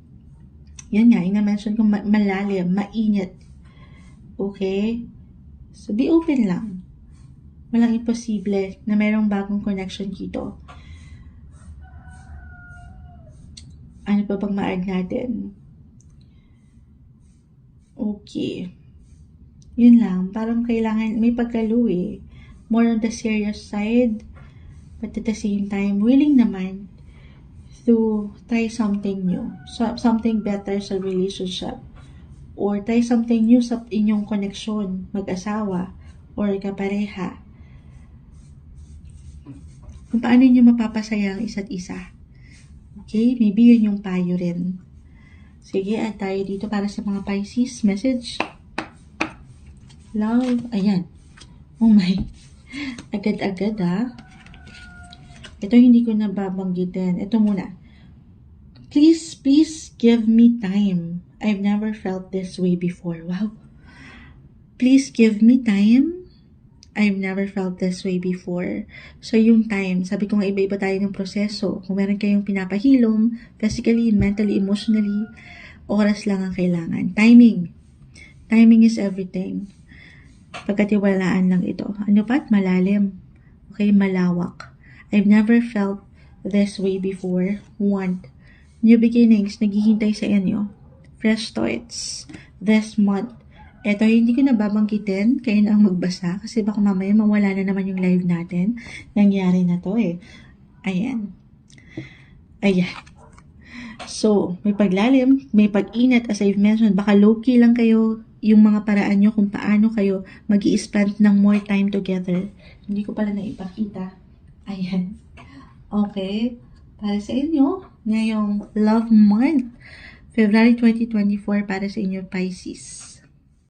yan nga, ina-mention ko, malalim, mainit. Okay? So, be open lang. Walang imposible na mayroong bagong connection dito. Ano pa bang ma-add natin? Okay. Yun lang. Parang kailangan, may pagkalo more on the serious side, but at the same time, willing naman to try something new, something better sa relationship, or try something new sa inyong connection, mag-asawa, or kapareha. Kung paano nyo mapapasaya ang isa't isa. Okay? Maybe yun yung payo rin. Sige, at tayo dito para sa mga Pisces. Message. Love. Ayan. Oh my. Agad-agad Ito hindi ko nababanggitin. Ito muna. Please give me time. I've never felt this way before. Wow. Please give me time. I've never felt this way before. So yung time, sabi ko nga iba-iba tayo ng proseso. Kung meron kayong pinapahilom, physically, mentally, emotionally, oras lang ang kailangan. Timing. Timing is everything. Pagkatiwalaan lang ito. Ano pa? Malalim. Okay, malawak. I've never felt this way before. Want. New beginnings, naghihintay sa inyo. Fresh starts. This month. Ito, hindi ko nababanggitin. Kayo na ang magbasa. Kasi baka mamaya mawala na naman yung live natin. Nangyari na to Ayan. Ayan. So, may paglalim, may pag-init. As I've mentioned, baka low-key lang kayo yung mga paraan nyo kung paano kayo mag-i-spend ng more time together. Hindi ko pala naipakita. Ayan. Okay. Para sa inyo, ngayong Love Month, February 2024, para sa inyo, Pisces.